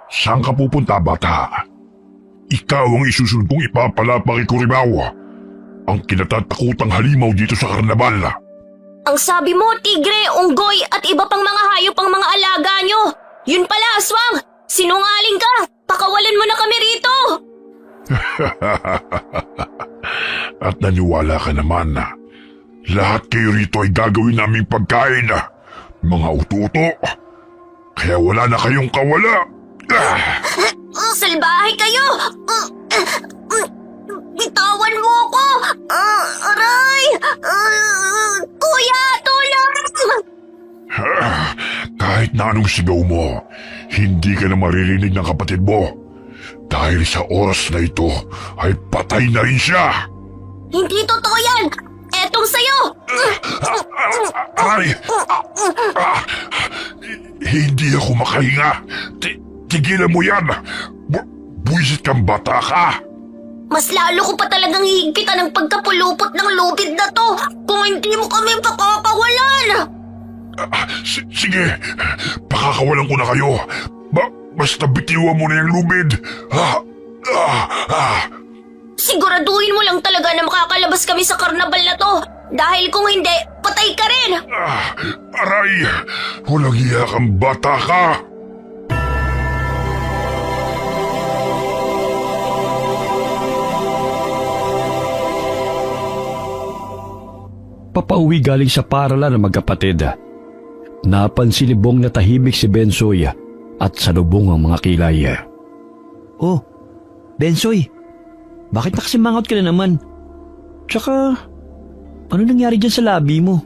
Saan ka pupunta, bata? Ikaw ang isusunod kong ipapalapa kay Kuribawa, ang kinatatakutang halimaw dito sa karnabal. Ang sabi mo, tigre, unggoy at iba pang mga hayop ang mga alaga nyo. Yun pala, aswang! Sinungaling ka! Pakawalan mo na kami rito! At naniwala ka naman na lahat kayo rito ay gagawin naming pagkain, mga uto-uto. Kaya wala na kayong kawala. Salbahe kayo! Bitawan mo ako! Aray! Kuya, tulong! Kahit na anong sigaw mo, hindi ka na maririnig ng kapatid mo. Dahil sa oras na ito, ay patay na rin siya. Hindi totoo yan! Etong sayo! Aray! Hindi ako makahinga. Tigilan mo yan. Buwisit kang bata ka. Mas lalo ko pa talagang higpitan ang pagkapulupot ng lubid na to kung hindi mo kami pakakawalan! Sige, pakakawalan ko na kayo. Basta bitiwan mo na yung lubid. Siguraduhin mo lang talaga na makakalabas kami sa karnabal na to. Dahil kung hindi, patay ka rin! Aray! Walang iya kang bata ka! Papauwi galing sa paralan ng magkapatid. Napansin ni Bong na tahimik si Bensoy at salubong ang mga kilay. Oh, Bensoy, bakit nakasimangot ka na naman? Tsaka, ano nangyari dyan sa labi mo?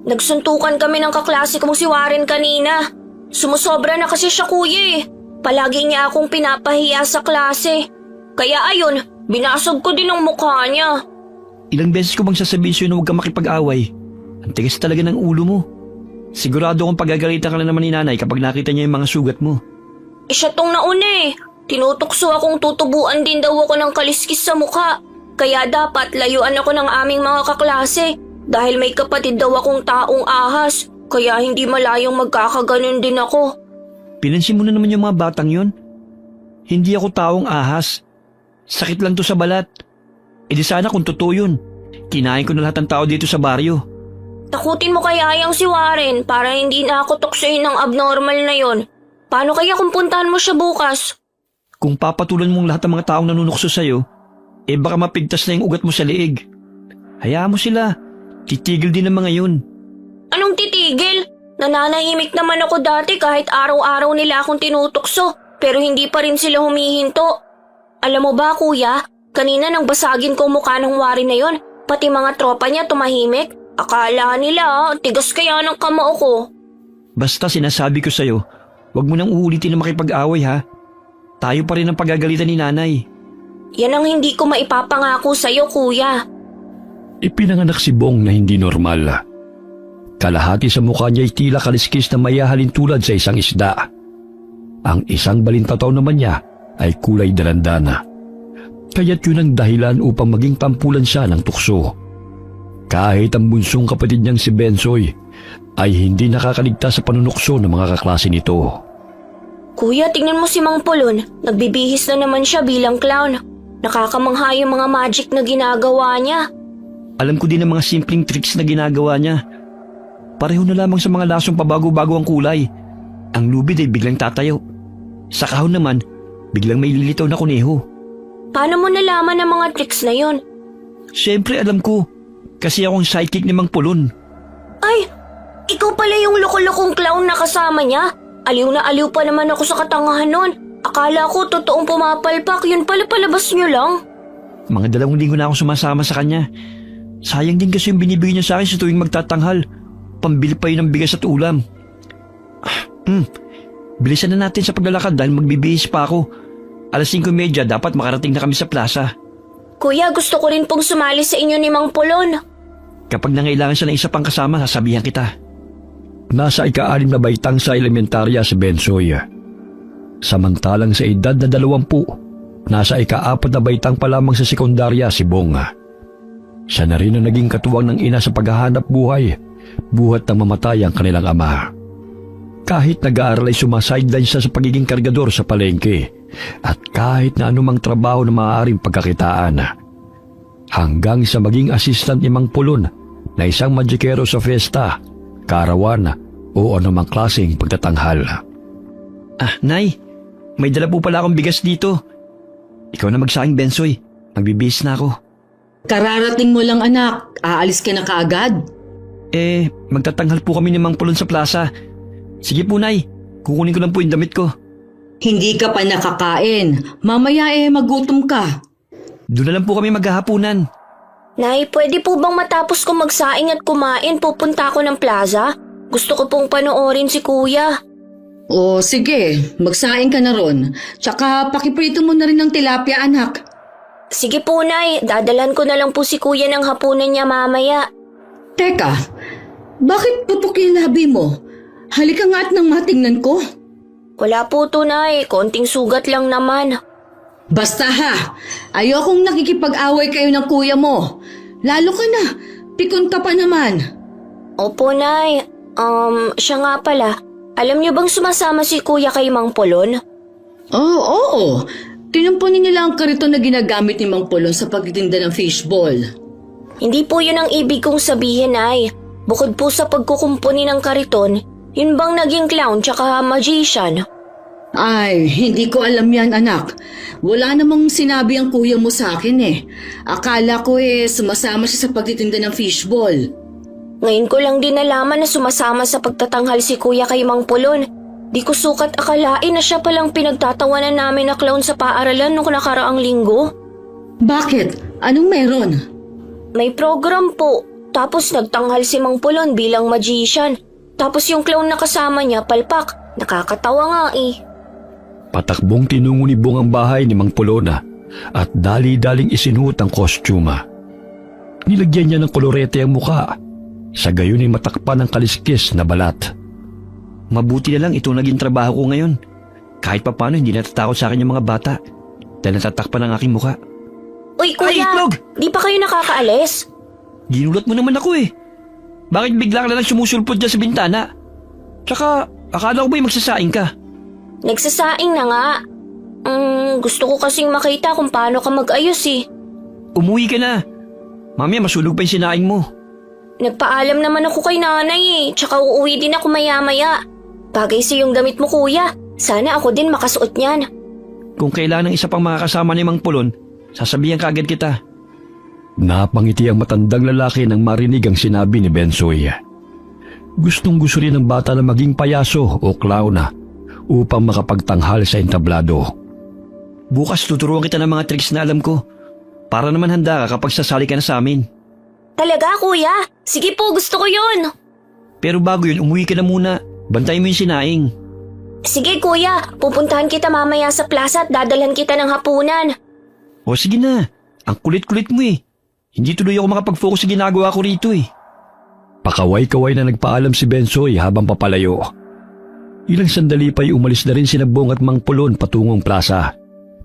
Nagsuntukan kami ng kaklase kong si Warren kanina. Sumusobra na kasi siya, kuya eh. Palagi niya akong pinapahiya sa klase. Kaya ayun, binasog ko din ang mukha niya. Ilang beses ko bang sasabihin sa'yo na huwag kang makipag-away? Ang tigas talaga ng ulo mo. Sigurado akong pagagalitan ka na naman ni nanay kapag nakita niya yung mga sugat mo. Siya tong nauna eh. Tinutukso akong tutubuan din daw ako ng kaliskis sa mukha. Kaya dapat layuan ako ng aming mga kaklase. Dahil may kapatid daw akong taong ahas. Kaya hindi malayong magkakaganon din ako. Pinansin mo na naman yung mga batang yon. Hindi ako taong ahas. Sakit lang to sa balat. E di sana kung totoo yun, kinain ko na lahat ng tao dito sa baryo. Takutin mo kaya yung si Warren para hindi na ako tuksoin ng abnormal na yon. Paano kaya kung puntahan mo siya bukas? Kung papatulan mong lahat ng mga taong nanunukso sa'yo, baka mapigtas na yung ugat mo sa liig. Hayaan mo sila, titigil din ang mga yun. Anong titigil? Nananahimik naman ako dati kahit araw-araw nila akong tinutukso pero hindi pa rin sila humihinto. Alam mo ba kuya? Kanina nang basagin ko mukha ng Warren na yon, pati mga tropa niya tumahimik. Akala nila, tigas kaya ng kamao ko. Basta sinasabi ko sa'yo, huwag mo nang uulitin na makipag-away ha. Tayo pa rin ang pagagalitan ni nanay. Yan ang hindi ko maipapangako sa'yo, kuya. Ipinanganak si Bong na hindi normal. Kalahati sa mukha niya ay tila kaliskis na mayahalin tulad sa isang isda. Ang isang balintataw naman niya ay kulay dalandana. Kaya't yun ang dahilan upang maging tampulan siya ng tukso. Kahit ang bunsong kapatid niyang si Bensoy ay hindi nakakaligtas sa panunukso ng mga kaklase nito. Kuya, tingnan mo si Mang Pulon. Nagbibihis na naman siya bilang clown. Nakakamangha yung mga magic na ginagawa niya. Alam ko din ang mga simpleng tricks na ginagawa niya. Pareho na lamang sa mga lasong pabago-bago ang kulay. Ang lubid ay biglang tatayo. Sa kahon naman, biglang may lilitaw na kuneho. Paano mo nalaman ang mga tricks na yon? Siyempre alam ko, kasi akong sidekick ni Mang Pulon. Ay, ikaw pala yung loko-lokong clown na kasama niya? Aliw na aliw pa naman ako sa katangahan nun. Akala ko totoong pumapalpak, yun pala palabas niyo lang. Mga 2 linggo na akong sumasama sa kanya. Sayang din kasi yung binibigay niya sa akin sa tuwing magtatanghal. Pambili pa yun ng bigas at ulam. Bilisan na natin sa paglalakad dahil magbibihis pa ako. 5:30 dapat makarating na kami sa plaza. Kuya, gusto ko rin pong sumali sa inyo ni Mang Pulon. Kapag nangailangan siya ng isa pang kasama, sasabihan kita. Nasa ika-6 na baitang sa elementarya si Bensoy. Samantalang sa edad na 20, nasa ika-4 na baitang pa lamang sa sekundarya si Bong. Siya na rin ang naging katuwang ng ina sa paghahanap buhay, buhat ng mamatay ang kanilang ama. Kahit nag-aaral ay sumasideline siya sa pagiging kargador sa palengke at kahit na anumang trabaho na maaaring pagkakitaan. Hanggang sa maging assistant ni Mang Pulon na isang magikero sa fiesta, karawan o anumang klaseng pagtatanghal. Nay, may dala po pala akong bigas dito. Ikaw na magsaing, Bensoy. Magbibihis na ako. Kararating mo lang anak, aalis ka na kaagad. Magtatanghal po kami ni Mang Pulon sa plaza. Sige po, Nay. Kukunin ko lang po yung damit ko. Hindi ka pa nakakain, mamaya magutom ka. Doon na lang po kami maghahapunan. Nay, pwede po bang matapos ko magsaing at kumain, pupunta ako ng plaza? Gusto ko pong panoorin si kuya. O sige, magsaing ka na ron. Tsaka pakiprito mo na rin ng tilapia anak. Sige po, Nay. Dadalan ko na lang po si kuya ng hapunan niya mamaya. Teka, bakit putok yung labi mo? Halika nga at nang matingnan ko. Wala po to, Nay. Konting sugat lang naman. Basta ha, ayokong nakikipag-away kayo ng kuya mo. Lalo ka na, pikon ka pa naman. Opo, Nay. Siya nga pala. Alam niyo bang sumasama si kuya kay Mang Pulon? Oo. Tinumpunin nila ang kariton na ginagamit ni Mang Pulon sa pagtitinda ng fishball. Hindi po yun ang ibig kong sabihin, Nay. Bukod po sa pagkukumpuni ng kariton, yun bang naging clown tsaka magician? Ay, hindi ko alam yan anak. Wala namang sinabi ang kuya mo sa akin Akala ko sumasama siya sa pagtitinda ng fishball. Ngayon ko lang din nalaman na sumasama sa pagtatanghal si kuya kay Mang Pulon. Di ko sukat akalain na siya palang pinagtatawanan namin na clown sa paaralan nung nakaraang linggo. Bakit? Anong meron? May program po. Tapos nagtanghal si Mang Pulon bilang magician. Tapos yung clown na kasama niya, palpak. Nakakatawa nga Patakbong tinungo ni Bong ang bahay ni Mang Pulon at dali-daling isinuot ang kostyuma. Nilagyan niya ng kolorete ang muka. Sa gayon ay matakpan ng kaliskis na balat. Mabuti na lang itong naging trabaho ko ngayon. Kahit papano hindi natatakot sa akin yung mga bata. Dahil natatakpan ang aking muka. Uy, kuya! Ay, itlog! Di pa kayo nakakaalis? Ginulat mo naman ako Bakit bigla ka na lang sumusulpot dyan sa bintana? Tsaka, akala ko ba'y magsasaing ka? Nagsasaing na nga. Gusto ko kasing makita kung paano ka mag-ayos Umuwi ka na. Mamaya masunog pa yung sinaing mo. Nagpaalam naman ako kay nanay tsaka uuwi din ako maya-maya. Bagay sa yung damit mo, kuya. Sana ako din makasuot niyan. Kung kailan ng isa pang makakasama ni Mang Pulon, sasabihan ka agad kita. Napangiti ang matandang lalaki nang marinig ang sinabi ni Bensoy. Gustong gusto rin ng bata na maging payaso o clown upang makapagtanghal sa entablado. Bukas tuturuan kita ng mga tricks na alam ko. Para naman handa ka kapag sasali ka na sa amin. Talaga, kuya? Sige po, gusto ko yun. Pero bago yun, umuwi ka na muna. Bantayan mo yung sinaing. Sige, kuya. Pupuntahan kita mamaya sa plaza at dadalhan kita ng hapunan. O sige na. Ang kulit-kulit mo Hindi tuloy ako makapag-focus sa ginagawa ko rito Pakaway-kaway na nagpaalam si Bensoy habang papalayo. Ilang sandali pa'y umalis na rin sina Bong at Mang Pulon patungong plaza.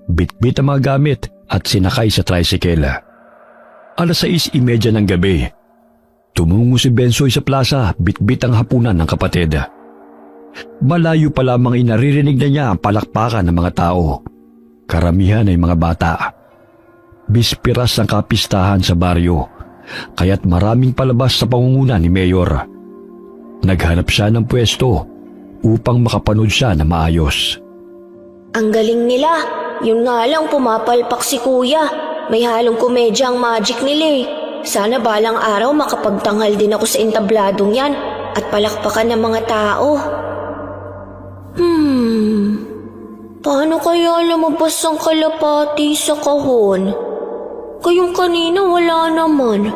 Bitbit ang mga gamit at sinakay sa tricycle. 6:30 ng gabi. Tumungo si Bensoy sa plaza, bitbit ang hapunan ng kapatid. Malayo pa lamang ay naririnig na niya ang palakpakan ng mga tao. Karamihan ay mga bata. Bispiras ang kapistahan sa baryo, kaya't maraming palabas sa pangunguna ni Mayor. Naghanap siya ng pwesto upang makapanood siya na maayos. Ang galing nila. Yun nga lang pumapalpak si kuya. May halong komedya ang magic nila Sana balang araw makapagtanghal din ako sa entabladong yan at palakpakan ng mga tao. Paano kaya lumabas ang kalapati sa kahon? Kayong kanina wala naman.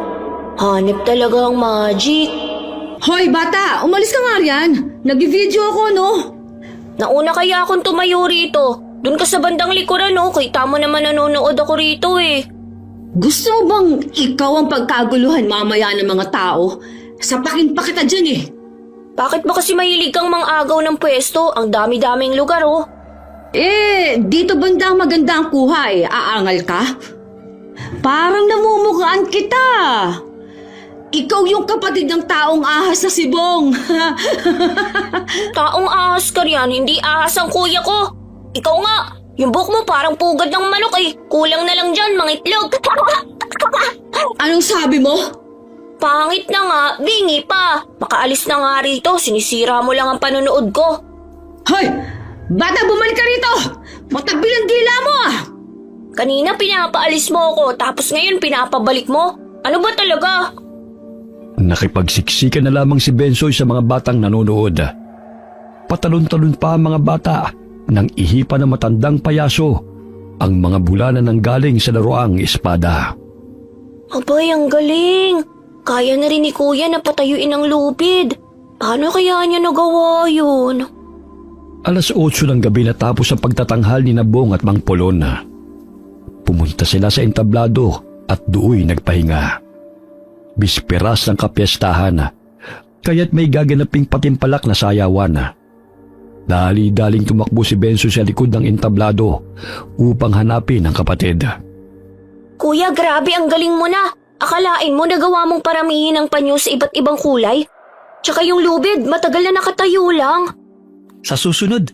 Hanip talaga ang magic. Hoy bata, umalis ka nga riyan. Nag-video ako Nauna kaya akong tumayo rito. Doon ka sa bandang likuran kita mo naman nanonood ako rito Gusto mo bang ikaw ang pagkaguluhan mamaya ng mga tao? Sapakin pa kita dyan Bakit ba kasi mahilig kang mang-agaw ng pwesto? Ang dami-daming lugar dito banda ang maganda ang kuha Aangal ka? Parang namumukhaan kita. Ikaw yung kapatid ng taong ahas na si Bong. Taong ahas ka riyan, hindi ahas ang kuya ko. Ikaw nga, yung buhok mo parang pugad ng manok eh. Kulang na lang dyan, mga itlog. Anong sabi mo? Pangit na nga, bingi pa. Makaalis na nga rito, sinisira mo lang ang panonood ko. Hoy! Bata, bumalik ka rito! Matagbil ang dila mo ah! Kanina pinapaalis mo ako, tapos ngayon pinapabalik mo? Ano ba talaga? Nakipagsiksikan na lamang si Bensoy sa mga batang nanonood. Patalon-talon pa ang mga bata nang ihipa ng matandang payaso ang mga bulanan ng galing sa laruang espada. Abay, ang galing. Kaya na rin ni kuya na patayuin ang lupid. Paano kaya niya nagawa yun? Alas 8 ng gabi natapos ang pagtatanghal ni Bong at Mang Polon. Pumunta sila sa entablado at do'y nagpahinga. Bisperas ng kapiestahan, kaya't may gaganaping patimpalak na sayawan. Dali-daling tumakbo si Benso sa likod ng entablado upang hanapin ang kapatid. Kuya, grabe ang galing mo na. Akalain mo nagawa mong paramihin ang panyo sa iba't ibang kulay? Tsaka yung lubid, matagal na nakatayo lang. Sa susunod,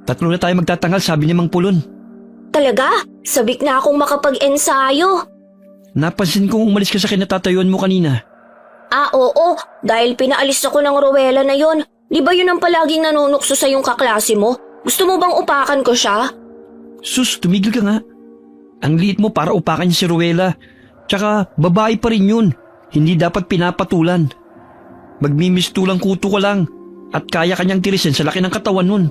3 na tayo magtatanghal, sabi ni Mang Pulon. Talaga? Sabik na akong makapag-ensayo. Napansin kong umalis ka sa kinatatayuan mo kanina. Ah, oo. Dahil pinaalis ako ng Rowella na yon. Di ba yun ang palaging nanunukso sa yung kaklase mo? Gusto mo bang upakan ko siya? Sus, tumigil ka nga. Ang liit mo para upakan niya si Ruela. Tsaka babae pa rin yun. Hindi dapat pinapatulan. Magmimistulang kuto ka lang. At kaya kanyang tirisin sa laki ng katawan nun.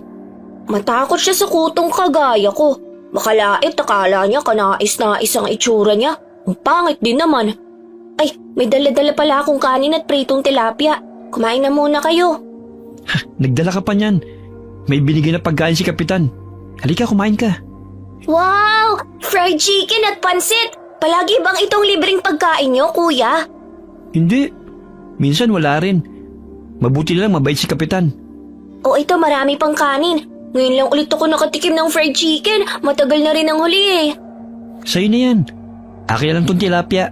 Matakot siya sa kutong kagaya ko. Makalait, akala niya kanais-nais ang itsura niya. Ang pangit din naman. Ay, may dala-dala pala akong kanin at pritong tilapia. Kumain na muna kayo. Nagdala ka pa niyan. May binigay na pagkain si Kapitan. Halika, kumain ka. Wow! Fried chicken at pansit! Palagi bang itong libreng pagkain niyo, kuya? Hindi. Minsan wala rin. Mabuti na lang mabait si Kapitan. O ito, marami pang kanin. Ngayon lang ulit ako nakatikim ng fried chicken. Matagal na rin ang huli eh. Sa'yo na yan. Akin lang tong tilapia.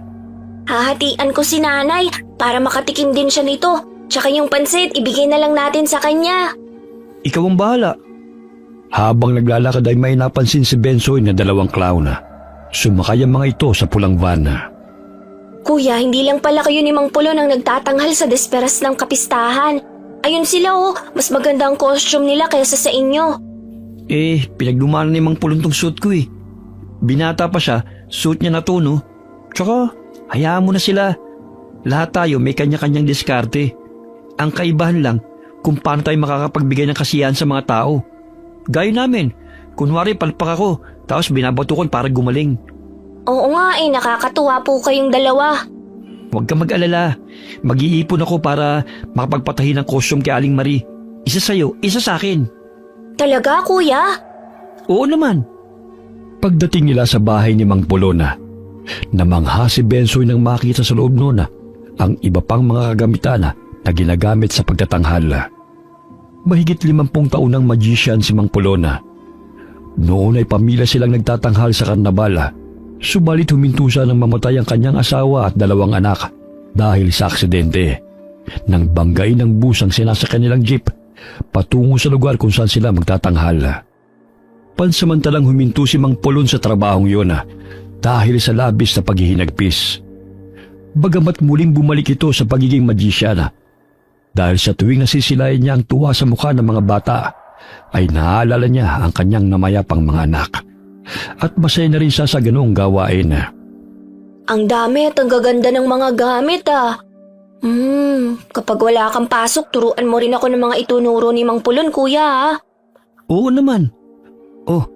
Hahatian ko si nanay para makatikim din siya nito. Tsaka yung pansit, ibigay na lang natin sa kanya. Ikaw ang bahala. Habang naglalakad ay may napansin si Bensoy na 2 clown. Sumakay ang mga ito sa pulang van. Kuya, hindi lang pala kayo ni Mang Pulon ang nagtatanghal sa desperas ng kapistahan. Ayun sila oh, mas maganda ang costume nila kaysa sa inyo. Pinaglumanan ni Mang Pulon tong suit ko eh. Binata pa siya, suit niya na to no. Tsaka, hayaan mo na sila. Lahat tayo may kanya-kanyang diskarte. Ang kaibahan lang kung paano tayo makakapagbigay ng kasiyahan sa mga tao. Gaya namin, kunwari palpak ako, tapos binabato ko para gumaling. Oo nga nakakatuwa po kayong dalawa. Huwag ka mag-alala. Mag-iipon ako para makapagpatahi ng costume kay Aling Marie. Isa sa'yo, isa sa akin. Talaga, kuya? Oo naman. Pagdating nila sa bahay ni Mang Polona, namangha si Bensoy nang makita sa loob noon ang iba pang mga kagamitan na ginagamit sa pagtatanghal. Mahigit 50 taon ng magician si Mang Polona. Noon ay pamilya silang nagtatanghal sa karnabal. Subalit huminto siya nang mamatay ang kanyang asawa at 2 anak dahil sa aksidente. Nang banggain ng bus ang sinasakyan nilang jeep patungo sa lugar kung saan sila magtatanghal. Pansamantalang huminto si Mang Polon sa trabahong yun dahil sa labis na paghihinagpis. Bagamat muling bumalik ito sa pagiging magician dahil sa tuwing nasisilayan niya ang tuwa sa mukha ng mga bata ay naaalala niya ang kanyang namayapang mga anak. At masaya na rin siya sa ganoong gawain. Ang dami at ang gaganda ng mga gamit Kapag wala kang pasok, turuan mo rin ako ng mga itunuro ni Mang Pulon, kuya Oo naman. Oh,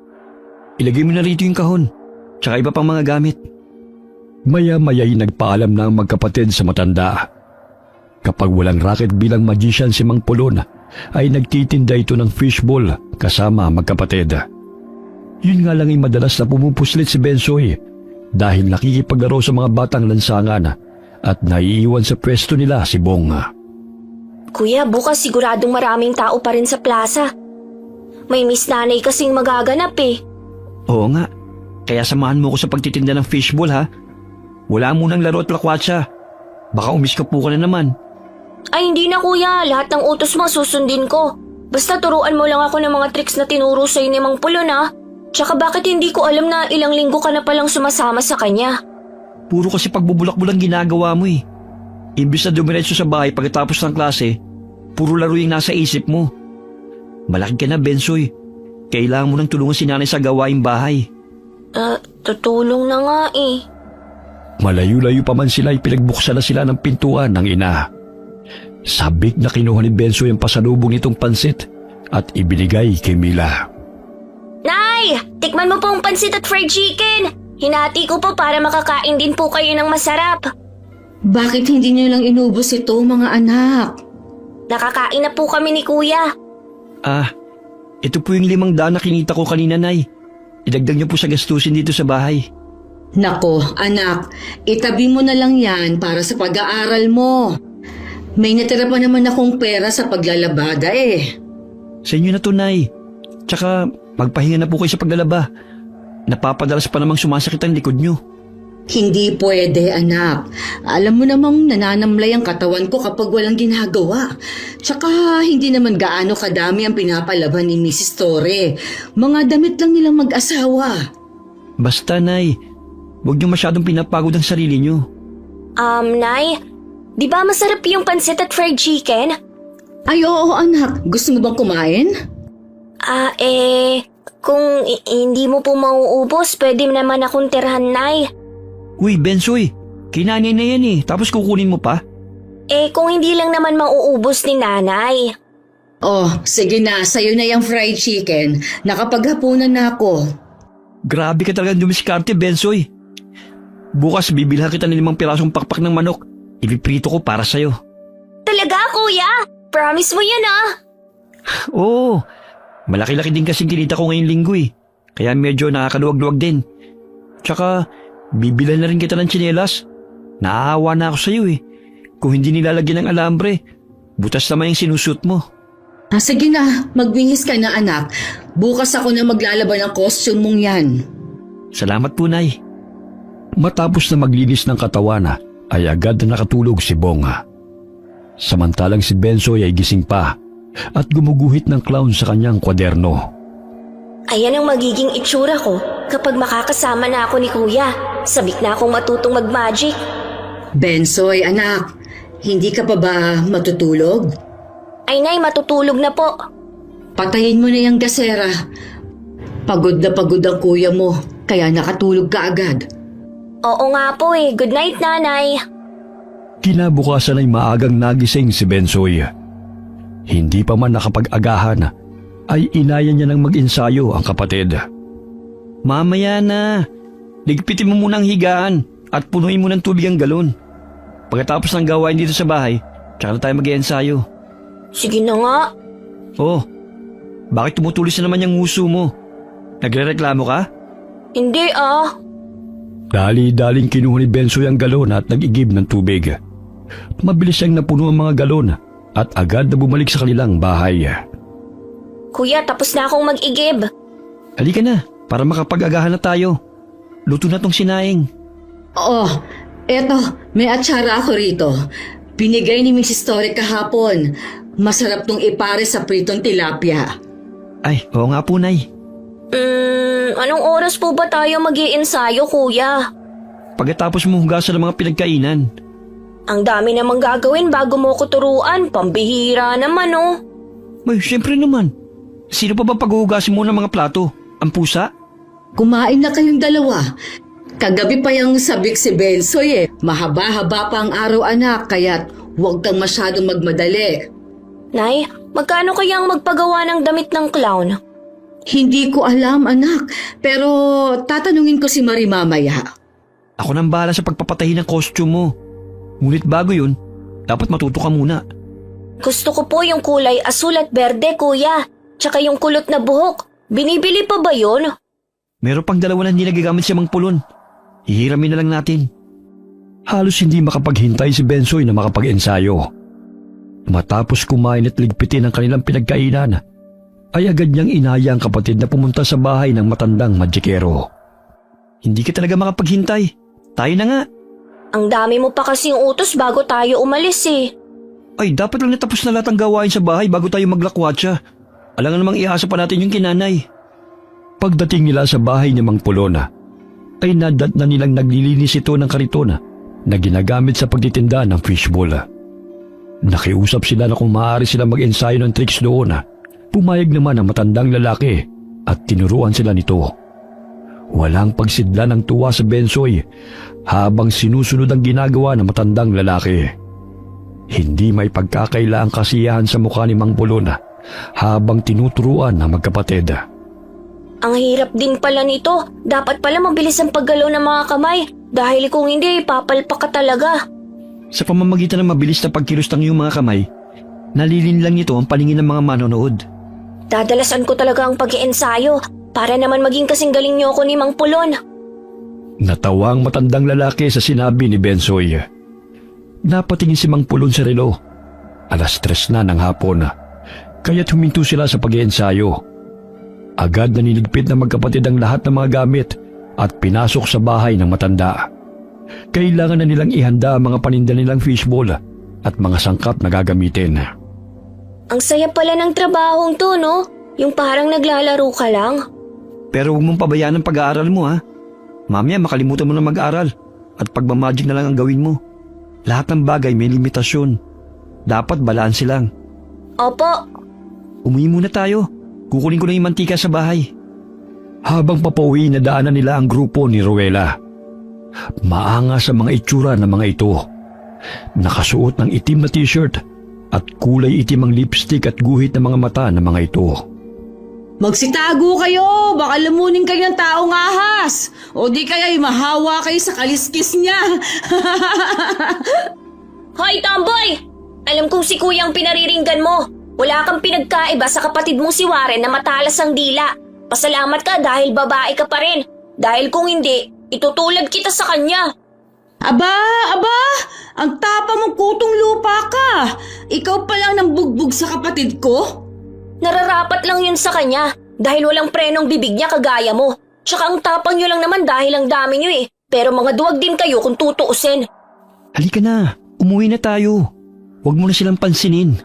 ilagay mo na rito yung kahon. Tsaka iba pang mga gamit. Maya-maya'y nagpaalam na ang magkapatid sa matanda. Kapag walang racket bilang magician si Mang Polon, ay nagtitinda ito ng fishball kasama magkapatid. Yun nga lang ay madalas na pumupuslit si Bensoy dahil nakikipaglaro sa mga batang lansangan at naiiwan sa pwesto nila si Bong. Kuya, bukas siguradong maraming tao pa rin sa plaza. May Miss Nanay kasing magaganap eh. Oo nga. Kaya samahan mo ko sa pagtitinda ng fishball ha. Wala munang laro at lakwatsa. Baka umiskapo ka na naman. Ay hindi na kuya, lahat ng utos mo susundin ko. Basta turuan mo lang ako ng mga tricks na tinuro sa'yo ni Mang Pulon ha. Tsaka bakit hindi ko alam na ilang linggo ka na palang sumasama sa kanya? Puro kasi pagbubulak-bulang ginagawa mo eh. Imbis na dumiretso sa bahay pagkatapos ng klase, puro laro yung nasa isip mo. Malaki ka na, Bensoy. Kailangan mo nang tulungan si nanay sa gawaing bahay. Tutulong na nga eh. Malayo-layo pa man sila ay pinagbuksan na sila ng pintuan ng ina. Sabik na kinuha ni Bensoy ang pasalubong nitong pansit at ibinigay kay Mila. Nay! Tikman mo po ang pansit at fried chicken! Hinati ko po para makakain din po kayo ng masarap. Bakit hindi niyo lang inubos ito, mga anak? Nakakain na po kami ni kuya. Ito po yung 500 na kinita ko kanina, Nay. Idagdag niyo po sa gastusin dito sa bahay. Nako, anak, itabi mo na lang yan para sa pag-aaral mo. May natira pa naman akong pera sa paglalabada eh. Sa inyo na to, Nay. Tsaka magpahinga na po kayo sa paglalaba. Napapadalas pa namang sumasakit ang likod niyo. Hindi pwede, anak. Alam mo namang nananamlay ang katawan ko kapag walang ginagawa. Tsaka hindi naman gaano kadami ang pinapalaban ni Mrs. Torre. Mga damit lang nilang mag-asawa. Basta, Nay. Huwag niyo masyadong pinapagod ang sarili niyo. Nay, di ba masarap yung pansit at fried chicken? Ay, oo, anak. Gusto mo bang kumain? Kung hindi mo po mauubos, pwede naman akong tirahan, Nay. Uy, Bensoy. Kinanay na yan eh. Tapos kukunin mo pa? Kung hindi lang naman mauubos ni nanay. Oh, sige na. Sa'yo na yung fried chicken. Nakapaghapunan na ako. Grabe ka talagang dumiskarte, Bensoy. Bukas bibilhan kita ng 5 pirasong pakpak ng manok. Ipiprito ko para sa'yo. Talaga, kuya? Promise mo yan Oo. Malaki-laki din kasing kinita ko ngayong linggo eh. Kaya medyo nakakaluwag-luwag din. Tsaka, bibilhan na rin kita ng tsinelas. Naawa na ako sa'yo eh. Kung hindi nilalagyan ng alambre, butas naman yung sinusut mo. Sige na, magbihis ka na, anak. Bukas ako na maglalaban ng costume mong yan. Salamat po, Nay. Matapos na maglinis ng katawan ay agad na nakatulog si Bonga. Samantalang si Bensoy ay gising pa at gumuguhit ng clown sa kanyang kwaderno. Ayan ang magiging itsura ko kapag makakasama na ako ni kuya. Sabik na akong matutong mag-magic. Bensoy, anak, hindi ka pa ba matutulog? Ay nay, matutulog na po. Patayin mo na yung gasera. Pagod na pagod ang kuya mo, kaya nakatulog ka agad. Oo nga po Good night, nanay. Kinabukasan ay maagang nagising si Bensoy. Hindi pa man nakapag-agahan ay inaya niya ng mag-ensayo ang kapatid. Mamaya na. Ligpitin mo muna ang higaan at punuin mo ng tubig ang galon. Pagkatapos ng gawain dito sa bahay, tsaka na tayo mag-iensayo. Sige na nga. Oh, bakit tumutulis na naman yung nguso mo? Nagre-reklamo ka? Hindi Dali-daling kinuha ni Bensoy ang galon at nag-igib ng tubig. Mabilis siyang napuno ang mga galon at agad na bumalik sa kanilang bahay. Kuya, tapos na akong mag-igib. Halika na, para makapag-agahan na tayo. Luto na tong sinaing. Oh, eto, may atsara ako rito. Binigay ni Mrs. Torre kahapon. Masarap tong ipare sa pritong tilapia. Ay, oo nga po, Nay. Anong oras po ba tayo mag-iensayo, kuya? Pagkatapos mo hugasan ng mga pinagkainan. Ang dami namang gagawin bago mo ko turuan. Pambihira naman, May, syempre naman. Sino pa ba paghuhugasin mo ng mga plato? Ang pusa? Kumain na kayong dalawa. Kagabi pa yung sabik si Bensoy Mahaba-haba pa ang araw, anak, kaya't huwag kang masyadong magmadali. Nay, magkano kaya ang magpagawa ng damit ng clown? Hindi ko alam, anak, pero tatanungin ko si Marie mamaya. Ako nang bahala sa pagpapatahi ng costume mo. Ngunit bago yun, dapat matuto ka muna. Gusto ko po yung kulay asul at berde, kuya. Tsaka yung kulot na buhok. Binibili pa ba yun? Meron pang 2 na hindi nagagamit si Mang Pulon. Hihiramin na lang natin. Halos hindi makapaghintay si Bensoy na makapag-ensayo. Matapos kumain at ligpitin ang kanilang pinagkainan, ay agad niyang inaya ang kapatid na pumunta sa bahay ng matandang magikero. Hindi ka talaga makapaghintay. Tayo na nga. Ang dami mo pa kasing utos bago tayo umalis eh. Ay, dapat lang natapos na lahat ang gawain sa bahay bago tayo maglakwatsa. Alangan namang iasa pa natin yung kinanay. Pagdating nila sa bahay ni Mang Pulona, ay nadat na nilang naglilinis ito ng kariton na ginagamit sa pagtitinda ng fishbowl. Nakiusap sila na kung maaari sila mag-ensayo ng tricks doon. Pumayag naman ang matandang lalaki at tinuruan sila nito. Walang pagsidla ng tuwa sa Bensoy habang sinusunod ang ginagawa ng matandang lalaki. Hindi may pagkakaila ang kasiyahan sa mukha ni Mang Pulona habang tinuturuan ng magkapatid. Ang hirap din pala nito. Dapat pala mabilis ang paggalaw ng mga kamay. Dahil kung hindi, papalpak ka talaga. Sa pamamagitan ng mabilis na pagkilos ng iyong mga kamay, nalilinlang nito ang paningin ng mga manonood. Dadalasan ko talaga ang pag-iensayo para naman maging kasing galing niyo ako ni Mang Pulon. Natawa ang matandang lalaki sa sinabi ni Bensoy. Napatingin si Mang Pulon sa relo. 3:00 na ng hapon, kaya't huminto sila sa pag-iensayo. Agad na niligpit ng magkapatid ang lahat ng mga gamit at pinasok sa bahay ng matanda. Kailangan na nilang ihanda ang mga paninda nilang fishbowl at mga sangkap na gagamitin. Ang saya pala ng trabahong to, no? Yung parang naglalaro ka lang. Pero huwag mong pabayaan ang pag-aaral mo, ha? Mamaya makalimutan mo na mag-aaral at pagmamagic na lang ang gawin mo. Lahat ng bagay may limitasyon. Dapat balanse lang. Opo. Umuwi muna tayo. Kukunin ko na yung mantika sa bahay. Habang papauwi, nadaanan nila ang grupo ni Rowela. Maangas ang mga itsura ng mga ito. Nakasuot ng itim na t-shirt at kulay itim ang lipstick at guhit ng mga mata ng mga ito. Magsitago kayo! Baka lamunin kayo ng taong ahas! O di kaya'y mahawa kayo sa kaliskis niya! Hoy, tomboy! Alam kong si kuya ang pinariringgan mo. Wala kang pinagkaiba sa kapatid mong si Warren na matalas ang dila. Pasalamat ka dahil babae ka pa rin. Dahil kung hindi, itutulad kita sa kanya. Aba! Ang tapa mong kutong lupa ka! Ikaw pa lang nang bugbog sa kapatid ko? Nararapat lang yun sa kanya dahil walang prenong bibig niya kagaya mo. Tsaka ang tapang nyo lang naman dahil ang dami nyo eh. Pero mga duwag din kayo kung tutuusin. Halika na, umuwi na tayo. Huwag mo na silang pansinin.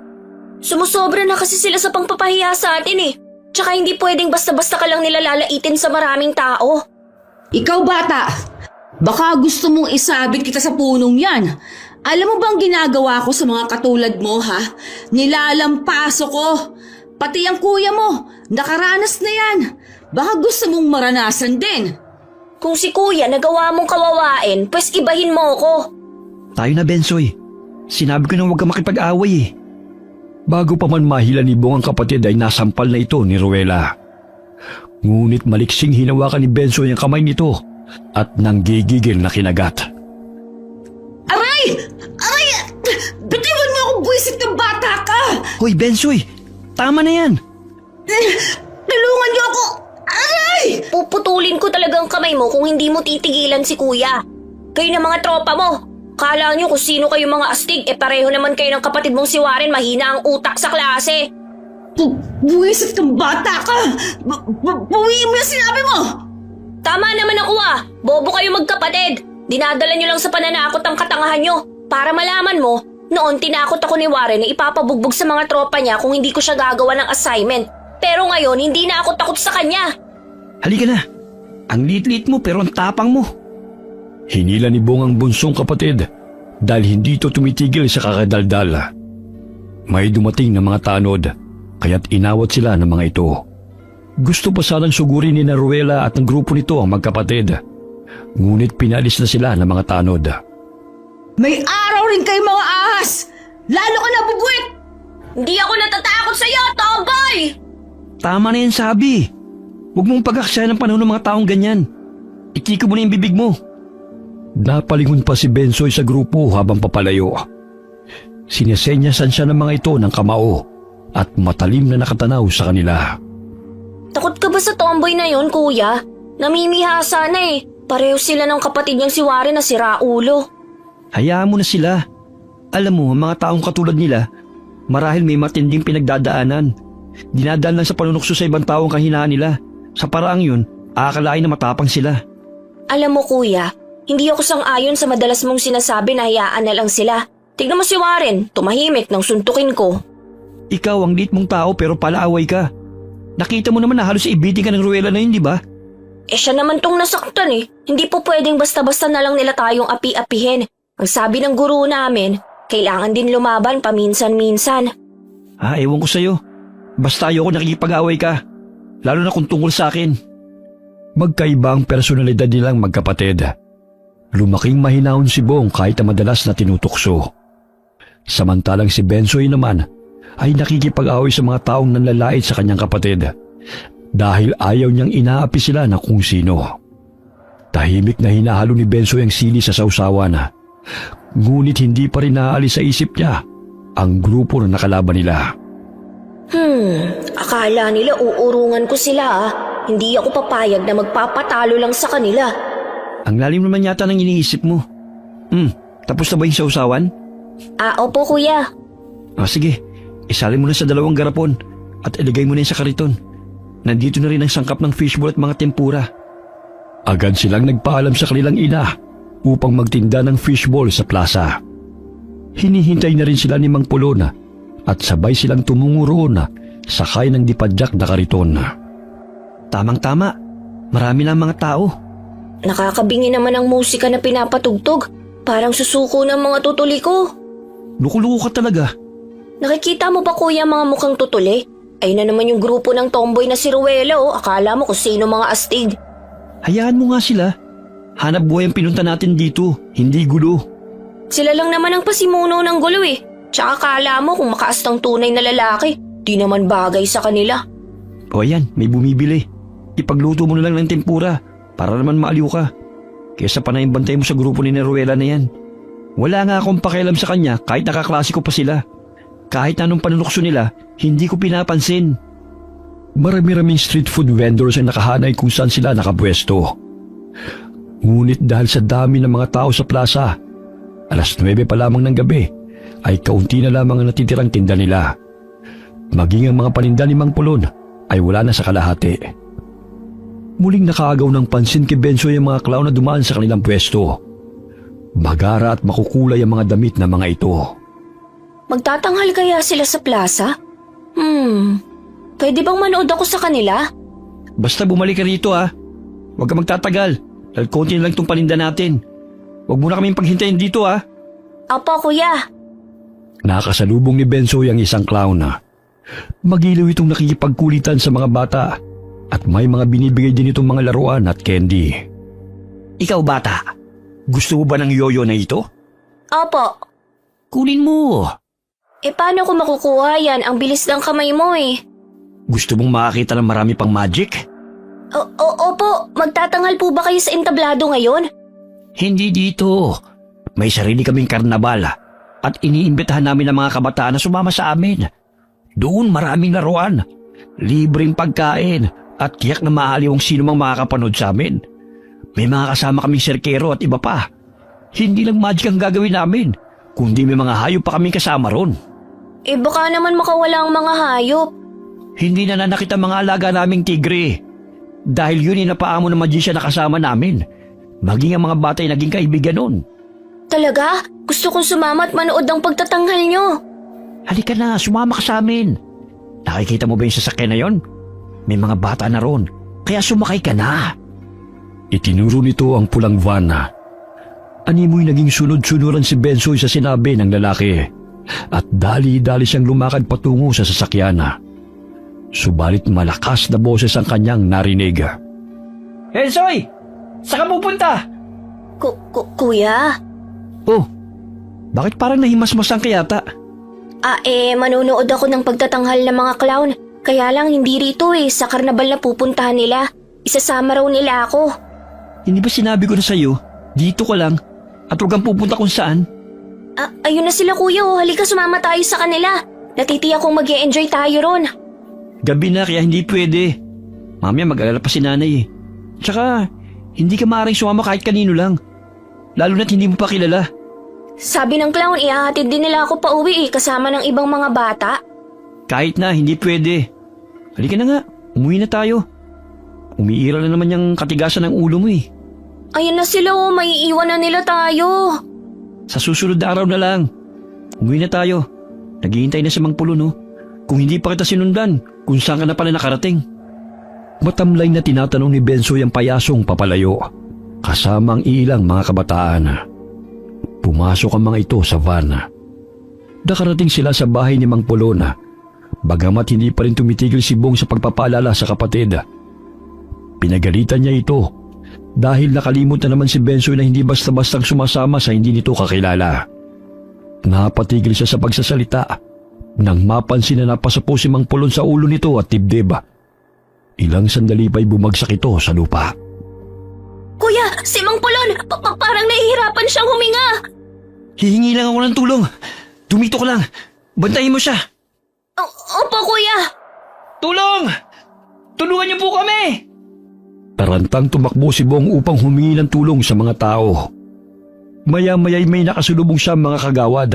Sumusobra na kasi sila sa pangpapahiya sa atin eh. Tsaka hindi pwedeng basta-basta ka lang nila lalaitin sa maraming tao. Ikaw bata, baka gusto mong isabit kita sa punong yan. Alam mo bang ginagawa ko sa mga katulad mo, ha? Nilalampaso ko. Pati ang kuya mo, nakaranas na yan. Baka gusto mong maranasan din. Kung si kuya nagawa mong kawawain, pues ibahin mo ko. Tayo na, Bensoy. Sinabi ko na huwag ka makipag-away eh. Bago pa man mahila ni Bong ang kapatid ay nasampal na ito ni Rowela. Ngunit maliksing hinawakan ni Bensoy ang kamay nito at nanggigigil na kinagat. Aray! Bitiwan mo akong buwisit ng bata ka! Hoy, Bensoy! Tama na yan! Tulungan niyo ako! Aray! Puputulin ko talagang kamay mo kung hindi mo titigilan si kuya. Kayo na mga tropa mo. Kala nyo kung sino kayo mga astig, pareho naman kayo ng kapatid mong si Warren, mahina ang utak sa klase. Buwisit ng bata ka! Buwiin mo yung sinabi mo! Tama naman ako bobo kayo magkapatid. Dinadala nyo lang sa pananakot ang katangahan nyo. Para malaman mo, noon tinakot ako ni Warren na ipapabugbog sa mga tropa niya kung hindi ko siya gagawa ng assignment. Pero ngayon, hindi na ako takot sa kanya. Halika na! Ang liit-liit mo pero ang tapang mo. Hinila ni Bong ang bunsong kapatid dahil hindi ito tumitigil sa kakadaldal. May dumating na mga tanod kaya't inawat sila ng mga ito. Gusto pa sanang sugurin ni Rowela at ang grupo nito ang magkapatid. Ngunit pinalis na sila ng mga tanod. May araw rin kayo mga ahas! Lalo ka na bubuit! Hindi ako natatakot sa'yo, tomboy! Tama na yan, sabi. Huwag mong pag-aksaya ng panahon ng mga taong ganyan. Ikiko mo na yung bibig mo. Napalingon pa si Bensoy sa grupo habang papalayo. Sinesenyasan siya ng mga ito ng kamao at matalim na nakatanaw sa kanila. Takot ka ba sa tomboy na yon, kuya? Namimihasa na eh. Pareho sila ng kapatid niyang si Warren na si Raulo. Hayaan mo na sila. Alam mo, ang mga taong katulad nila, marahil may matinding pinagdadaanan. Dinadaan lang sa panunukso sa ibang taong kahinaan nila. Sa paraang yun, aakalain na matapang sila. Alam mo kuya, Hindi ako sang-ayon sa madalas mong sinasabi na hayaan na lang sila. Tignan mo si Warren, tumahimik nang suntukin ko. Ikaw ang liit mong tao pero palaaway ka. Nakita mo naman na halos ibitin ka ng Ruela na yun, di ba? Siya naman tong nasaktan eh. Hindi po pwedeng basta-basta na lang nila tayong api-apihin. Ang sabi ng guro namin, kailangan din lumaban paminsan-minsan. Ewan ko sa'yo. Basta ayoko nakikipag-away ka. Lalo na kung tungkol sa akin. Magkaiba ang personalidad nilang magkapatid. Lumaking mahinahon si Bong kahit na madalas na tinutukso. Samantalang si Bensoy naman ay nakikipag-away sa mga taong nanlalait sa kanyang kapatid dahil ayaw niyang inaapi sila na kung sino. Tahimik na hinahalo ni Bensoy ang sili sa sausawan. Ngunit hindi pa rin naaalis sa isip niya ang grupo na nakalaban nila. Akala nila uurungan ko sila ah. Hindi ako papayag na magpapatalo lang sa kanila. Ang lalim naman yata ng iniisip mo. Tapos na ba yung sausawan? Opo kuya. Sige, isalin mo na sa 2 garapon at iligay mo na yun sa kariton. Nandito na rin ang sangkap ng fishball at mga tempura. Agad silang nagpaalam sa kanilang ina upang magtinda ng fishball sa plaza. Hinihintay na rin sila ni Mang Pulon at sabay silang tumungo roon sakay ng dipadyak na kariton. Tamang-tama, marami na ang mga tao. Nakakabingi naman ang musika na pinapatugtog. Parang susuko ng mga tutuli ko. Luko-luko ka talaga. Nakikita mo ba kuya mga mukhang tutuli? Ayun na naman yung grupo ng tomboy na si Ruela oh. Akala mo kung sino mga astig. Hayaan mo nga sila. Hanap buhay ang pinunta natin dito, hindi gulo. Sila lang naman ang pasimuno ng gulo eh. Tsaka akala mo kung makaastang tunay na lalaki, di naman bagay sa kanila. O ayan, may bumibili. Ipagluto mo na lang ng tempura para naman maaliw ka. Kesa pa na yung bantay mo sa grupo ni Ruela na yan. Wala nga akong pakialam sa kanya kahit nakaklasiko pa sila. Kahit anong panunukso nila, hindi ko pinapansin. Marami-raming street food vendors ang nakahanay kung saan sila nakapwesto. Ngunit dahil sa dami ng mga tao sa plaza, 9:00 pa lamang ng gabi ay kaunti na lamang ang natitirang tinda nila. Maging ang mga paninda ni Mang Pulon ay wala na sa kalahati. Muling nakaagaw ng pansin kay Bensoy ang mga clown na dumaan sa kanilang pwesto. Magara at makukulay ang mga damit ng mga ito. Magtatanghal kaya sila sa plaza? Pwede bang manood ako sa kanila? Basta bumalik ka rito ha. Huwag ka magtatagal. Dahil konti na lang itong paninda natin. Huwag mo na kaming paghintayin dito ha. Opo kuya. Nakasalubong ni Bensoy ang isang clown. Magiliw itong nakikipagkulitan sa mga bata at may mga binibigay din itong mga laruan at candy. Ikaw bata, gusto mo ba ng yoyo na ito? Opo. Kunin mo. Paano ko makukuha yan? Ang bilis ng kamay mo eh. Gusto mong makakita ng marami pang magic? Opo, magtatanghal po ba kayo sa entablado ngayon? Hindi dito. May sarili kaming karnabal at iniimbitahan namin ang mga kabataan na sumama sa amin. Doon maraming laruan, libreng pagkain at tiyak na maaliw ang sino mang makakapanood sa amin. May mga kasama kaming serkero at iba pa. Hindi lang magic ang gagawin namin, kundi may mga hayop pa kaming kasama ron. Baka naman makawala ang mga hayop. Hindi na nanakit ang mga alaga naming tigre. Dahil yun inapaamo ng magician na kasama namin. Maging ang mga bata ay naging kaibigan nun. Talaga? Gusto kong sumama at manood ang pagtatanghal nyo. Halika na, sumama ka sa amin. Nakikita mo ba yung sasakyan na yon? May mga bata na ron, kaya sumakay ka na. Itinuro nito ang pulang van. Animoy naging sunod-sunuran si Bensoy sa sinabi ng lalaki at dali-dali siyang lumakad patungo sa sasakyan. Subalit malakas na boses ang kanyang narinig. Bensoy! Saan ka pupunta? Kuya? Oh, bakit parang nahimasmasan ka yata? Manonood ako ng pagtatanghal ng mga clown. Kaya lang hindi rito sa karnabal na pupuntahan nila. Isasama raw nila ako. Hindi ba sinabi ko na sa'yo, dito ka lang at huwag kang pupunta kung saan? Ayun na sila kuya halika sumama tayo sa kanila. Natitiyak kong mag-e-enjoy tayo ron. Gabi na kaya hindi pwede. Mamaya mag-alala pa si nanay Tsaka, hindi ka maaaring sumama kahit kanino lang. Lalo na't hindi mo pa kilala. Sabi ng clown, ihahatid din nila ako pa uwi kasama ng ibang mga bata. Kahit na, hindi pwede. Halika na nga, umuwi na tayo. Umiiral na naman yung katigasan ng ulo mo Ayan na sila oh, may iwan na nila tayo. Sa susunod na araw na lang. Umuwi na tayo. Naghihintay na si Mang Pulon, no? Kung hindi pa kita sinundan, kung saan ka na pala nakarating. Matamlay na tinatanong ni Bensoy ang payasong papalayo, kasama ang ilang mga kabataan. Pumasok ang mga ito sa van. Nakarating sila sa bahay ni Mang Pulon, bagamat hindi pa rin tumitigil si Bong sa pagpapaalala sa kapatid. Pinagalitan niya ito dahil nakalimot na naman si Bensoy na hindi basta-bastang sumasama sa hindi nito kakilala. Napatigil siya sa pagsasalita nang mapansin na napasapo si Mang Pulon sa ulo nito at dibdib. Ilang sandali pa'y bumagsak ito sa lupa. Kuya, si Mang Pulon, parang nahihirapan siyang huminga. Hihingi lang ako ng tulong. Tumito ka lang. Bantayin mo siya. Opo, kuya. Tulong! Tulungan niyo po kami! Tarantang tumakbo si Bong upang humingi ng tulong sa mga tao. Maya-maya'y may nakasulubong siya mga kagawad,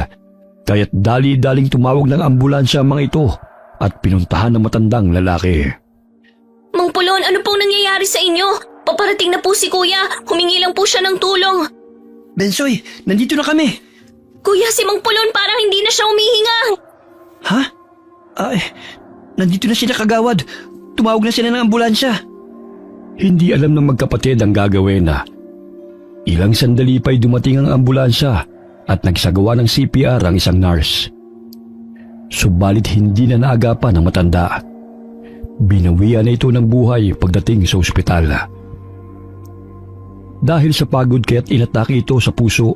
kaya't dali-daling tumawag ng ambulansya ang mga ito at pinuntahan ng matandang lalaki. Mang Pulon, ano pong nangyayari sa inyo? Paparating na po si kuya. Humingi lang po siya ng tulong. Bensoy, nandito na kami. Kuya, si Mang Pulon parang hindi na siya humihinga. Ha? Ay, nandito na sila kagawad. Tumawag na sila ng ambulansya. Hindi alam ng magkapatid ang gagawin na. Ilang sandali pa'y dumating ang ambulansya at nagsagawa ng CPR ang isang nurse. Subalit hindi na naagapan ng matanda. Binawian na ito ng buhay pagdating sa ospital. Dahil sa pagod kaya't inatake ito sa puso.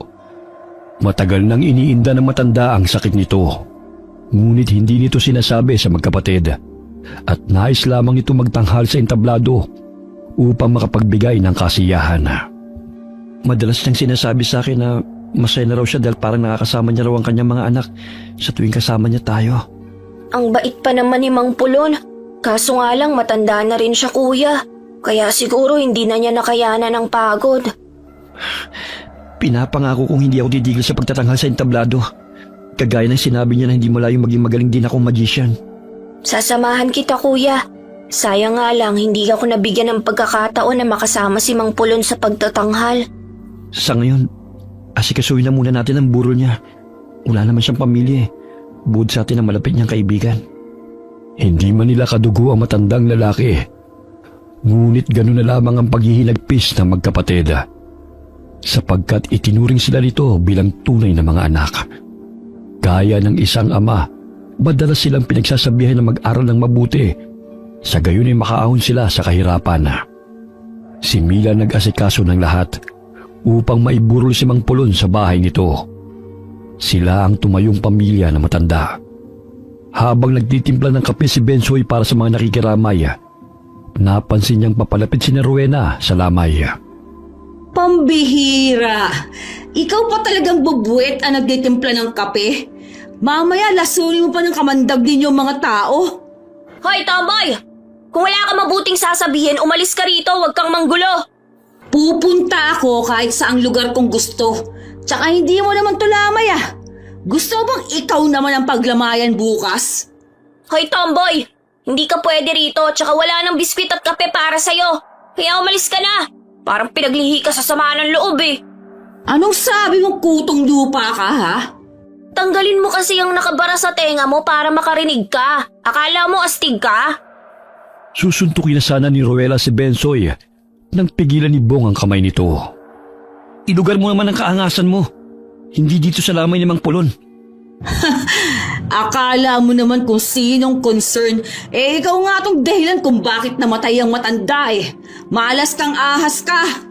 Matagal nang iniinda ng matanda ang sakit nito. Ngunit hindi nito sinasabi sa magkapatid at nais lamang ito magtanghal sa entablado upang makapagbigay ng kasiyahan. Madalas niyang sinasabi sa akin na masaya na raw siya dahil parang nakakasama niya raw ang kanyang mga anak sa tuwing kasama niya tayo. Ang bait pa naman ni Mang Pulon. Kaso nga lang matanda na rin siya, kuya. Kaya siguro hindi na niya nakayanan ng pagod. Pinapangako kong hindi ako titigil sa pagtatanghal sa entablado. Kagaya ng sinabi niya na hindi malayong maging magaling din akong magician. Sasamahan kita, kuya. Sayang nga lang hindi ako nabigyan ng pagkakataon na makasama si Mang Pulon sa pagtatanghal. Sa ngayon, asikasuhin na muna natin ang burol niya. Wala naman siyang pamilya eh. Bukod sa atin ang malapit niyang kaibigan. Hindi man nila kadugo ang matandang lalaki. Ngunit gano'n na lamang ang paghihinagpis ng magkapatid. Sapagkat itinuring sila nito bilang tunay na mga anak. Gaya ng isang ama, madalas silang pinagsasabihan na mag-aral ng mabuti. Sa gayon ay makaahon sila sa kahirapan. Si Mila nag-asikaso ng lahat upang maiburol si Mang Pulon sa bahay nito. Sila ang tumayong pamilya na matanda. Habang nagtitimpla ng kape si Bensoy para sa mga nakikiramay, napansin niyang papalapit si Rowena sa lamay. Pambihira! Ikaw pa talagang bubuet ang nagtitimpla ng kape? Mamaya lasunin mo pa ng kamandag din yung mga tao. Hoy, tomboy! Kung wala ka mabuting sasabihin, umalis ka rito, huwag kang manggulo. Pupunta ako kahit saang lugar kong gusto. Tsaka hindi mo naman tulamay ah. Gusto bang ikaw naman ang paglamayan bukas? Hoy, tomboy! Hindi ka pwede rito, tsaka wala nang biskwit at kape para sa'yo. Kaya umalis ka na. Parang pinaglihi ka sa sama ng loob eh. Anong sabi mong kutong lupa ka ha? Tanggalin mo kasi yung nakabara sa tenga mo para makarinig ka. Akala mo astig ka? Susuntukin na sana ni Rowena si Bensoy nang pigilan ni Bong ang kamay nito. Ilugar mo naman ang kaangasan mo. Hindi dito sa lamay ni Mang Pulon. Akala mo naman kung sinong concern. Ikaw nga tong dahilan kung bakit namatay ang matanda eh. Malas kang ahas ka.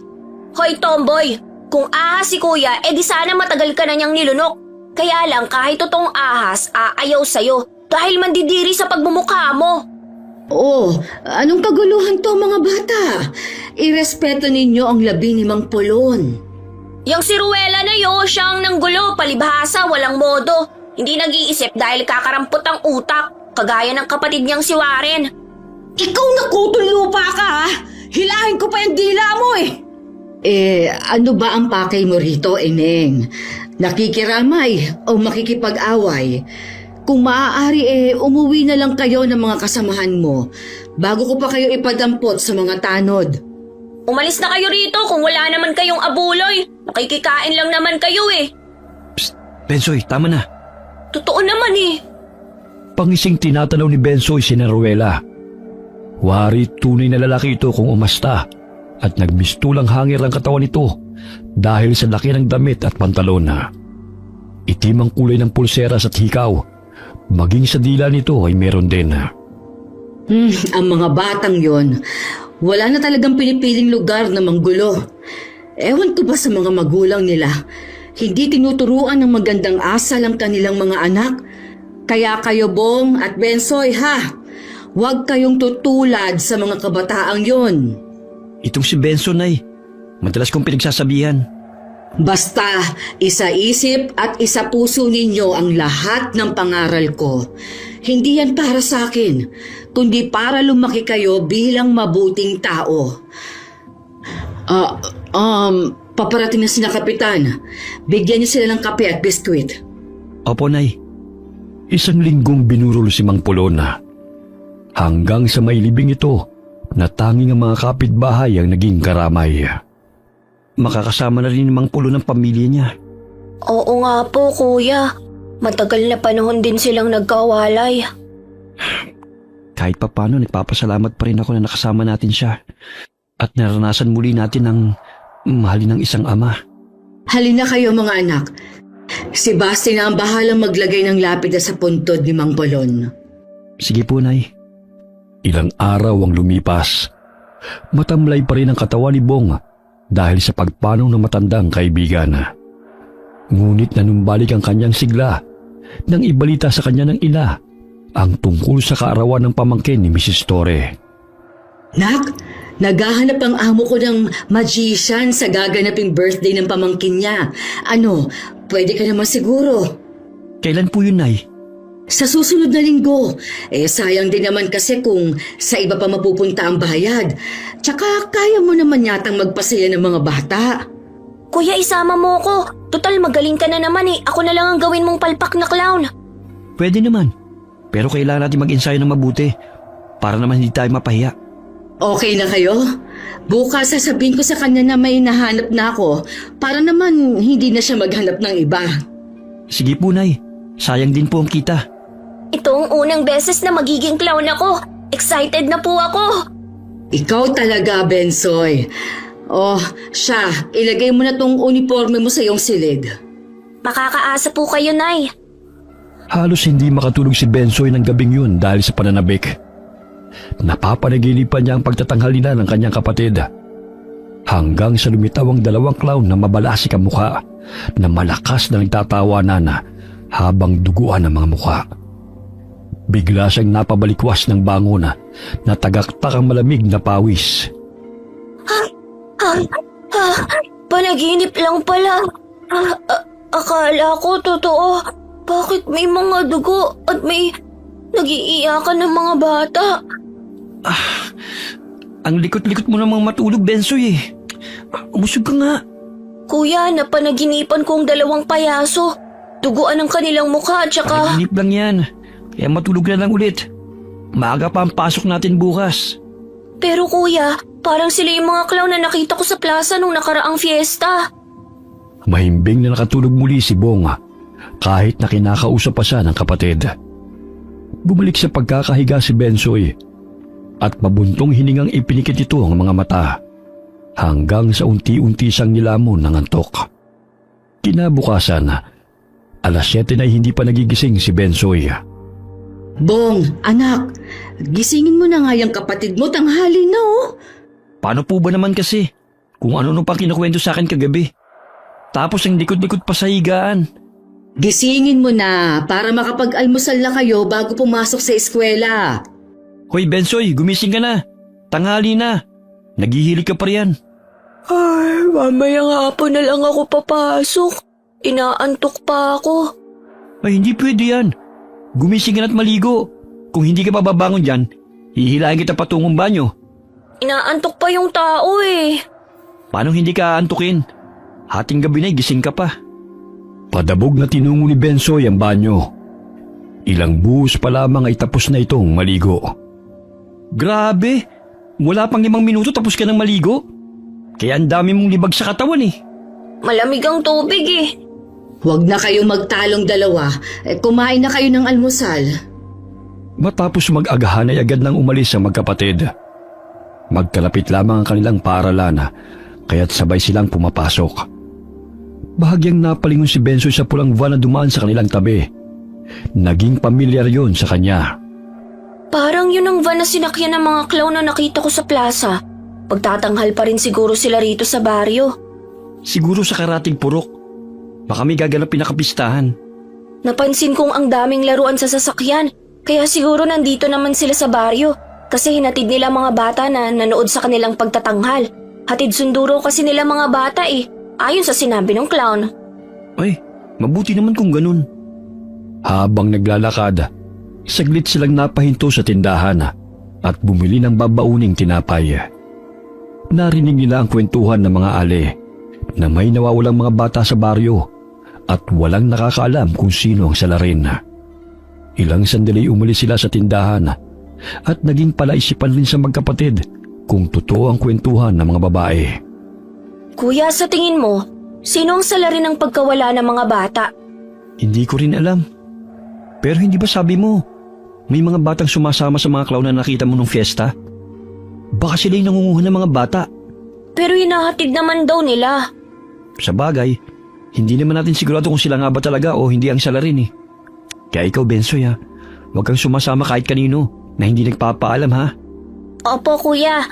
Hoy, tomboy! Kung ahas si kuya, di sana matagal ka na niyang nilunok. Kaya lang kahit totoong ahas, aayaw sa'yo dahil mandidiri sa pagmumukha mo. Oh, anong kaguluhan to mga bata? Irespeto ninyo ang labi ni Mang Pulon. Yang si Ruela na yun, siyang nanggulo, palibhasa, walang modo. Hindi nag-iisip dahil kakarampot ang utak, kagaya ng kapatid niyang si Warren. Ikaw na kutong lupa ka ha? Hilahin ko pa yung dila mo eh. Ano ba ang pakay mo rito, Eneng? Nakikiramay o makikipag-away? Kung maaari umuwi na lang kayo ng mga kasamahan mo bago ko pa kayo ipadampot sa mga tanod. Umalis na kayo rito kung wala naman kayong abuloy. Nakikikain lang naman kayo eh. Psst, Bensoy, tama na. Totoo naman eh. Pangising tinatanaw ni Bensoy si Naruela. Wari tunay na lalaki ito kung umasta at nagmistulang hangir ang katawan nito dahil sa laki ng damit at pantalon. Itim ang kulay ng pulseras at hikaw. Maging sa dila nito ay meron din. Ang mga batang yon, wala na talagang pinipiling lugar na manggulo. Ewan ko ba sa mga magulang nila, hindi tinuturuan ng magandang asal ang kanilang mga anak. Kaya kayo, Bong at Bensoy, ha? Huwag kayong tutulad sa mga kabataang yon. Itong si Benson ay madalas kong pinagsasabihan. Basta, isa-isip at isa-puso ninyo ang lahat ng pangaral ko. Hindi yan para sa akin, kundi para lumaki kayo bilang mabuting tao. Paparating na sina Kapitan. Bigyan niyo sila ng kape at biskwit. Opo, Nay. Isang linggong binurol si Mang Pulona. Hanggang sa may libing ito na tanging ang mga kapitbahay ang naging karamay. Makakasama na rin ni Mang Pulo ng pamilya niya. Oo nga po, kuya. Matagal na panahon din silang nagkawalay. Kahit papano, nagpapasalamat pa rin ako na nakasama natin siya. At naranasan muli natin ang mahalin ng isang ama. Halina kayo mga anak. Si Basti na ang bahalang maglagay ng lapida sa puntod ni Mang Polon. Sige po, Nay. Ilang araw ang lumipas. Matamlay pa rin ang katawan ni Bong dahil sa pagpanaw ng matandang kaibigan. Ngunit nanumbalik ang kanyang sigla nang ibalita sa kanya ng ina ang tungkol sa kaarawan ng pamangkin ni Mrs. Torre. Nak, naghahanap ang amo ko ng magician sa gaganaping birthday ng pamangkin niya. Ano, pwede ka naman siguro. Kailan po yun, Nay? Sa susunod na linggo. Sayang din naman kasi kung sa iba pa mapupunta ang bayad. Tsaka kaya mo naman yatang magpasaya ng mga bata. Kuya, isama mo ko. Total, magaling ka na naman eh. Ako na lang ang gawin mong palpak na clown. Pwede naman. Pero kailangan natin mag-ensayo ng mabuti para naman hindi tayo mapahiya. Okay na kayo? Bukas sasabihin ko sa kanya na may nahanap na ako para naman hindi na siya maghanap ng iba. Sige po, Nay. Sayang din po ang kita. Ito ang unang beses na magiging clown ako. Excited na po ako. Ikaw talaga, Bensoy. Siya, ilagay mo na tong uniforme mo sa iyong silid. Makakaasa po kayo, Nay. Halos hindi makatulog si Bensoy ng gabing yun dahil sa pananabik. Napapanaginipan niya ang pagtatanghalina ng kanyang kapatid. Hanggang sa lumitaw ang dalawang clown na mabalasik ang mukha na malakas na nagtatawanan habang duguan ang mga mukha. Bigla siyang napabalikwas ng bangon na tagaktak ang malamig na pawis. Panaginip lang pala. Akala ko totoo. Bakit may mga dugo at may nag-iiyakan ng mga bata? Ang likot-likot mo namang matulog, Bensoy eh. Umusog ka nga. Kuya, napanaginipan ko ang dalawang payaso. Duguan ang kanilang mukha at saka... Panaginip lang yan. Kaya matulog na lang ulit. Maaga pa ang pasok natin bukas. Pero kuya, parang sila yung mga clown na nakita ko sa plaza nung nakaraang fiesta. Mahimbing na nakatulog muli si Bong kahit na kinakausap pa siya ng kapatid. Bumalik sa pagkakahiga si Bensoy at mabuntong hiningang ipinikit ito ang mga mata hanggang sa unti-unti siyang nilamon ng antok. Kinabukasan, alas 7 na hindi pa nagigising si Bensoy. Bong, anak, gisingin mo na nga yung kapatid mo, tanghali na Paano po ba naman kasi? Kung ano pa kinukwento sa akin kagabi. Tapos ang likod-likod pa sa higaan. Gisingin mo na para makapag-almusal na kayo bago pumasok sa eskwela. Hoy Bensoy, gumising ka na. Tanghali na. Naghihilig ka pa riyan. Ay, mamaya nga po na lang ako papasok. Inaantok pa ako. Ay, hindi pwede yan. Gumising ka na't maligo. Kung hindi ka pababangon dyan, hihilahin kita patungong banyo. Inaantok pa yung tao eh. Paano hindi ka antukin? Hating gabi na gising ka pa. Padabog na tinungo ni Bensoy ang banyo. Ilang buhos pa lamang ay tapos na itong maligo. Grabe! Wala pang 5 minuto tapos ka nang maligo? Kaya ang dami mong libag sa katawan eh. Malamig ang tubig eh. Huwag na kayo magtalong dalawa. Kumain na kayo ng almusal. Matapos mag-agahan ay agad nang umalis ang magkapatid. Magkalapit lamang ang kanilang paaralan, kaya't sabay silang pumapasok. Bahagyang napalingon si Bensoy sa pulang van na dumaan sa kanilang tabi. Naging pamilyar yon sa kanya. Parang yun ang van na sinakyan ng mga clown na nakita ko sa plaza. Pagtatanghal pa rin siguro sila rito sa baryo. Siguro sa karating purok. Baka may gaganapin na kapistahan. Napansin kong ang daming laruan sa sasakyan, kaya siguro nandito naman sila sa baryo kasi hinatid nila mga bata na nanood sa kanilang pagtatanghal. Hatid sunduro kasi nila mga bata eh, ayon sa sinabi ng clown. Ay, mabuti naman kung ganun. Habang naglalakad, saglit silang napahinto sa tindahan at bumili ng babauning tinapay. Narinig nila ang kwentuhan ng mga ale na may nawawalang mga bata sa baryo at walang nakakaalam kung sino ang salarin. Ilang sandali umalis sila sa tindahan at naging palaisipan rin sa magkapatid kung totoo ang kwentuhan ng mga babae. Kuya, sa tingin mo, sino ang salarin ng pagkawala ng mga bata? Hindi ko rin alam. Pero hindi ba sabi mo, may mga batang sumasama sa mga clown na nakita mo nung fiesta? Baka sila yung nangunguha ng mga bata. Pero hinahatid naman daw nila. Sa bagay, hindi naman natin sigurado kung sila nga ba talaga o hindi ang salarin eh. Kaya ikaw, Bensoy huwag kang sumasama kahit kanino na hindi nagpapaalam ha. Opo, kuya.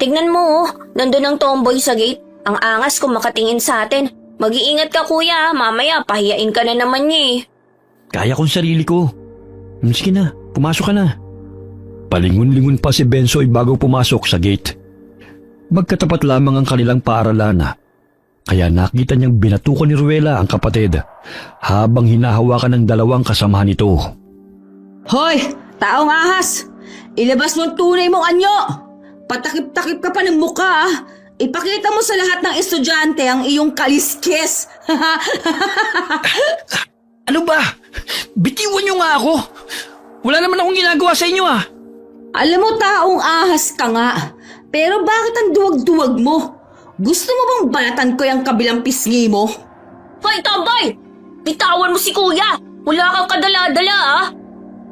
Tignan mo nandun ang tomboy sa gate. Ang angas kung makatingin sa atin. Mag-iingat ka, kuya. Mamaya, pahiyain ka na naman niya eh. Kaya kong sarili ko. Sige na, pumasok ka na. Palingon-lingon pa si Bensoy bago pumasok sa gate. Magkatapat lamang ang kanilang paaralan, kaya nakita niyang binatukan ni Ruela ang kapatid habang hinahawakan ng dalawang kasamahan nito. Hoy! Taong ahas! Ilabas mo ang tunay mong anyo! Patakip-takip ka pa ng muka Ipakita mo sa lahat ng estudyante ang iyong kaliskis! Ano ba? Bitiwan niyo nga ako! Wala naman akong ginagawa sa inyo Alam mo, taong ahas ka nga. Pero bakit ang duwag-duwag mo? Gusto mo bang balatan ko yung kabilang pisngi mo? Hoy, tomboy! Bitawan mo si kuya! Wala kang kadala-dala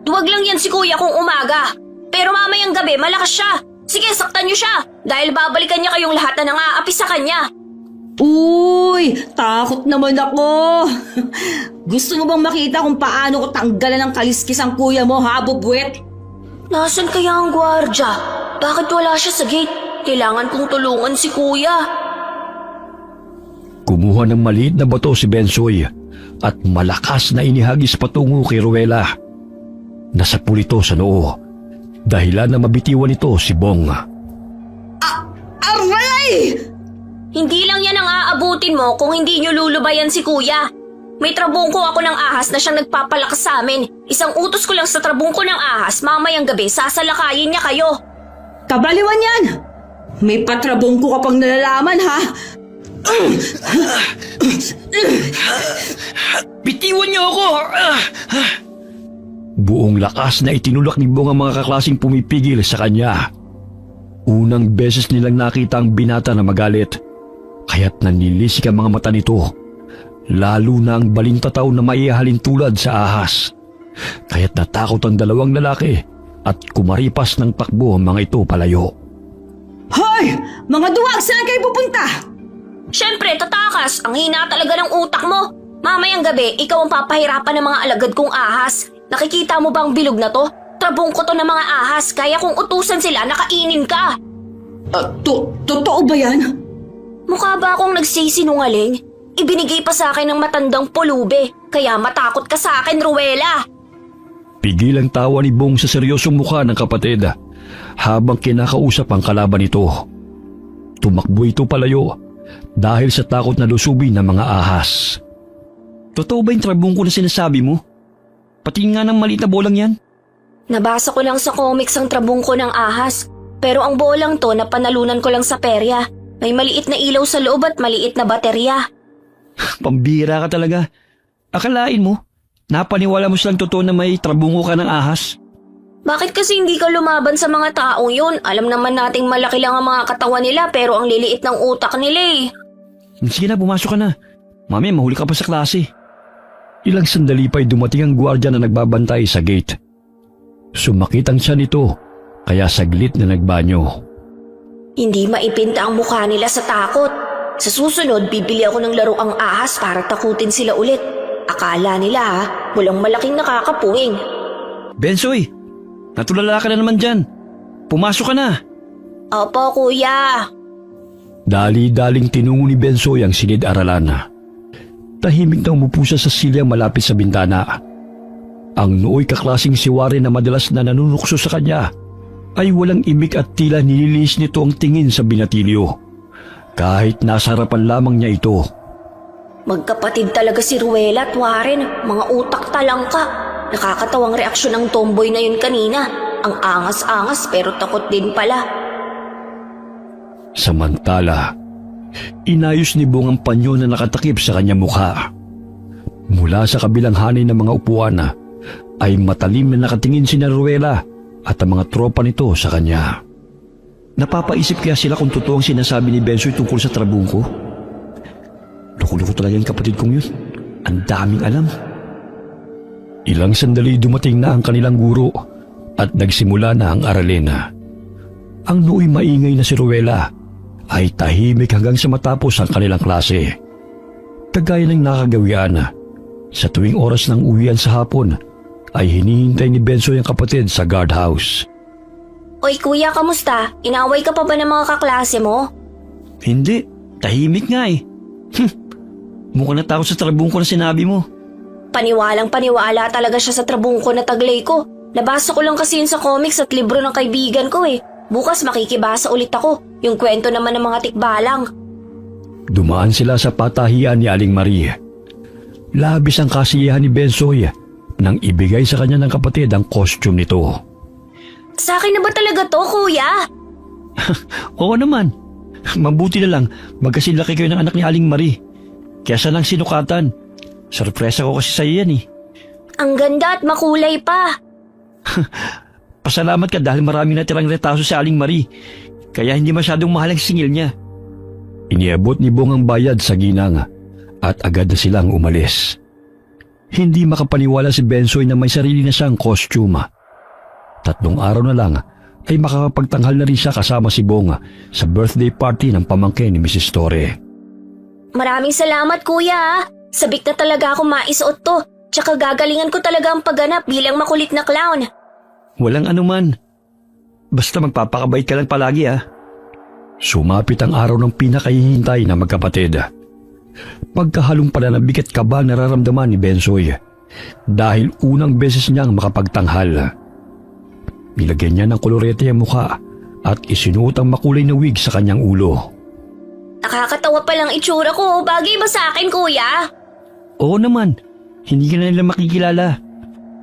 Duwag lang yan si kuya kung umaga. Pero mamayang gabi, malakas siya. Sige, saktan niyo siya. Dahil babalikan niya kayong lahat na nangaapi sa kanya. Uy, takot naman ako. Gusto mo bang makita kung paano ko tanggalan ng kaliskis ang kuya mo, bubwet? Nasaan kaya ang gwardya? Bakit wala siya sa gate? Kailangan kong tulungan si kuya. Kumuha ng maliit na bato si Bensoy at malakas na inihagis patungo kay Ruela. Nasapul ito sa noo, dahilan na mabitiwan ito si Bong. Aray! Hindi lang yan ang aabutin mo kung hindi niyo lulubayan si kuya. May trabungko ako ng ahas na siyang nagpapalakas sa amin. Isang utos ko lang sa trabungko ng ahas, mamayang gabi sasalakayin niya kayo. Kabaliwan yan! May patrabong ko kapag nalalaman, ha? Bitiwan niyo ako! Buong lakas na itinulak ni Bong ang mga kaklaseng pumipigil sa kanya. Unang beses nilang nakita ang binata na magalit, kaya't nanilisik ang mga mata nito. Lalo na ang balintataw na maihalin tulad sa ahas. Kaya't natakot ang dalawang lalaki at kumaripas ng takbo ang mga ito palayo. Hoy! Mga duwag, saan kayo pupunta? Siyempre, tatakas. Ang hina talaga ng utak mo. Mamayang gabi, ikaw ang papahirapan ng mga alagad kong ahas. Nakikita mo ba ang bilog na to? Trabungko to ng mga ahas, kaya kung utusan sila, nakainin ka. Totoo ba yan? Mukha ba akong nagsisinungaling? Ibinigay pa sa akin ng matandang pulube, kaya matakot ka sa akin, Ruela. Pigil ang tawa ni Bong sa seryosong mukha ng kapatid habang kinakausap ang kalaban nito. Tumakbo ito palayo dahil sa takot na lusubin ng mga ahas. Totoo ba yung trabungko na sinasabi mo? Pati nga ng maliit na bolang yan? Nabasa ko lang sa comics ang trabungko ng ahas, pero ang bolang to napanalunan ko lang sa perya. May maliit na ilaw sa loob at maliit na baterya. Pambira ka talaga. Akalain mo, napaniwala mo silang totoo na may trabungo ka ng ahas? Bakit kasi hindi ka lumaban sa mga taong yun? Alam naman nating malaki lang ang mga katawan nila pero ang liliit ng utak nila eh. Sige na, pumasok ka na. Mamaya mahuli ka pa sa klase. Ilang sandali pa'y dumating ang gwardiya na nagbabantay sa gate. Sumakit ang siya nito, kaya saglit na nagbanyo. Hindi maipinta ang mukha nila sa takot. Sa susunod, bibili ako ng laruang ahas para takutin sila ulit. Akala nila walang malaking nakakapuwing. Bensoy, natulala ka na naman dyan. Pumasok ka na. Opo, kuya. Dali-daling tinungo ni Bensoy ang silid-aralan. Tahimik na umupo siya sa silya malapit sa bintana. Ang nooy kaklasing siwari na madalas na nanunukso sa kanya ay walang imik at tila nililis nito ang tingin sa binatilyo. Kahit nasa harapan lamang niya ito. Magkapatid talaga si Ruela at Warren. Mga utak talangka. Nakakatawang reaksyon ng tomboy na yun kanina. Ang angas-angas pero takot din pala. Samantala, inayos ni Bong ang panyo na nakatakip sa kanyang mukha. Mula sa kabilang hanay ng mga upuan ay matalim na nakatingin si Ruela at ang mga tropa nito sa kanya. Napapaisip kaya sila kung totoo ang sinasabi ni Bensoy tungkol sa trabungko? Loko-loko talaga yung kapatid kong yun. Ang daming alam. Ilang sandali dumating na ang kanilang guro at nagsimula na ang aralin. Ang nooy maingay na si Ruela ay tahimik hanggang sa matapos ang kanilang klase. Kagaya ng nakagawian, sa tuwing oras ng uwian sa hapon ay hinihintay ni Bensoy ang kapatid sa guardhouse. Oy kuya, kamusta? Inaway ka pa ba ng mga kaklase mo? Hindi, tahimik nga eh. Mukhang natakot sa trabungko na sinabi mo. Paniwalang paniwala talaga siya sa trabungko na taglay ko. Nabasa ko lang kasi yun sa comics at libro ng kaibigan ko eh. Bukas makikibasa ulit ako. Yung kwento naman ng mga tikbalang. Dumaan sila sa patahian ni Aling Marie. Labis ang kasiyahan ni Bensoy nang ibigay sa kanya ng kapatid ang costume nito. Sa akin na ba talaga to, kuya? Oo naman. Mabuti na lang, magkasilaki kayo ng anak ni Aling Marie. Kaya siya lang sinukatan. Sorpresa ko kasi sa'yo yan eh. Ang ganda at makulay pa. Pasalamat ka dahil maraming natirang retaso si Aling Marie. Kaya hindi masyadong mahal ang singil niya. Iniabot ni Bong ang bayad sa ginang at agad na silang umalis. Hindi makapaniwala si Bensoy na may sarili na siyang costume. 3 araw na lang ay makakapagtanghal na rin siya kasama si Bong sa birthday party ng pamangkin ni Mrs. Torre. Maraming salamat, kuya. Sabik na talaga ako maisuot to. Tsaka gagalingan ko talaga ang pagganap bilang makulit na clown. Walang anuman. Basta magpapakabait ka lang palagi ah. Sumapit ang araw ng pinakahihintay na magkapatid. Pagkahalong pananabik at kaba nararamdaman ni Bensoy dahil unang beses niyang makapagtanghal. Nilagyan niya ng kolorete ang mukha at isinuot ang makulay na wig sa kanyang ulo. Nakakatawa palang itsura ko. Bagay ba sa akin, kuya? Oo naman. Hindi ka na nila makikilala.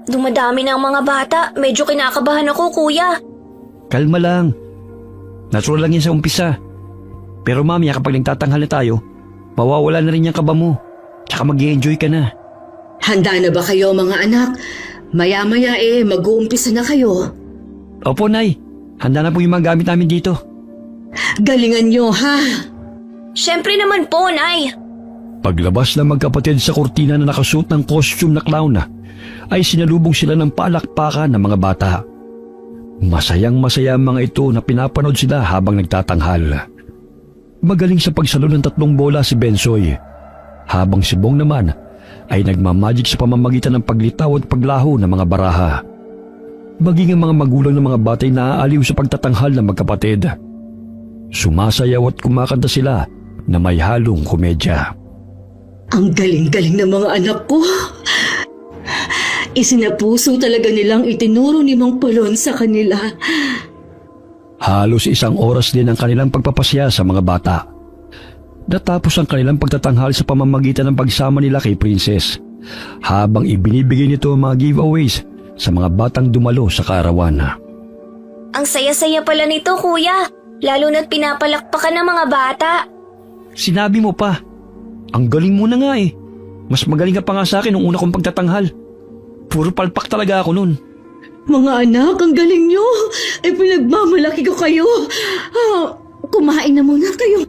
Dumadami na ang mga bata. Medyo kinakabahan ako, kuya. Kalma lang. Natural lang yan sa umpisa. Pero mamaya kapag nagtatanghal na tayo, mawawala na rin yung kaba mo. Tsaka mag-i-enjoy ka na. Handa na ba kayo mga anak? Maya-maya mag-uumpisa na kayo. Opo, Nay. Handa na po yung mga gamit namin dito. Galingan nyo, ha? Siyempre naman po, Nay. Paglabas ng magkapatid sa kurtina na nakasuot ng costume na clown ay sinalubong sila ng palakpakan ng mga bata. Masayang-masaya ang mga ito na pinapanood sila habang nagtatanghal. Magaling sa pagsalo ng 3 bola si Bensoy, habang si Bong naman ay nagmamagic sa pamamagitan ng paglitaw at paglaho ng mga baraha. Maging ang mga magulang ng mga batay naaaliw sa pagtatanghal ng magkapatid. Sumasayaw at kumakanta sila na may halong komedya. Ang galing-galing ng mga anak ko. Isinapuso talaga nilang itinuro ni Mang Polon sa kanila. Halos 1 oras din ang kanilang pagpapasya sa mga bata. Natapos ang kanilang pagtatanghal sa pamamagitan ng pagsama nila kay Princess, habang ibinibigay nito ang mga giveaways sa mga batang dumalo sa kaarawan. Ang saya-saya pala nito, kuya. Lalo na't pinapalakpakan ng mga bata. Sinabi mo pa. Ang galing mo na nga eh. Mas magaling ka pa nga sa akin nung una kong pagtatanghal. Puro palpak talaga ako nun. Mga anak, ang galing nyo. Pinagmamalaki ko kayo. Kumain na muna kayo.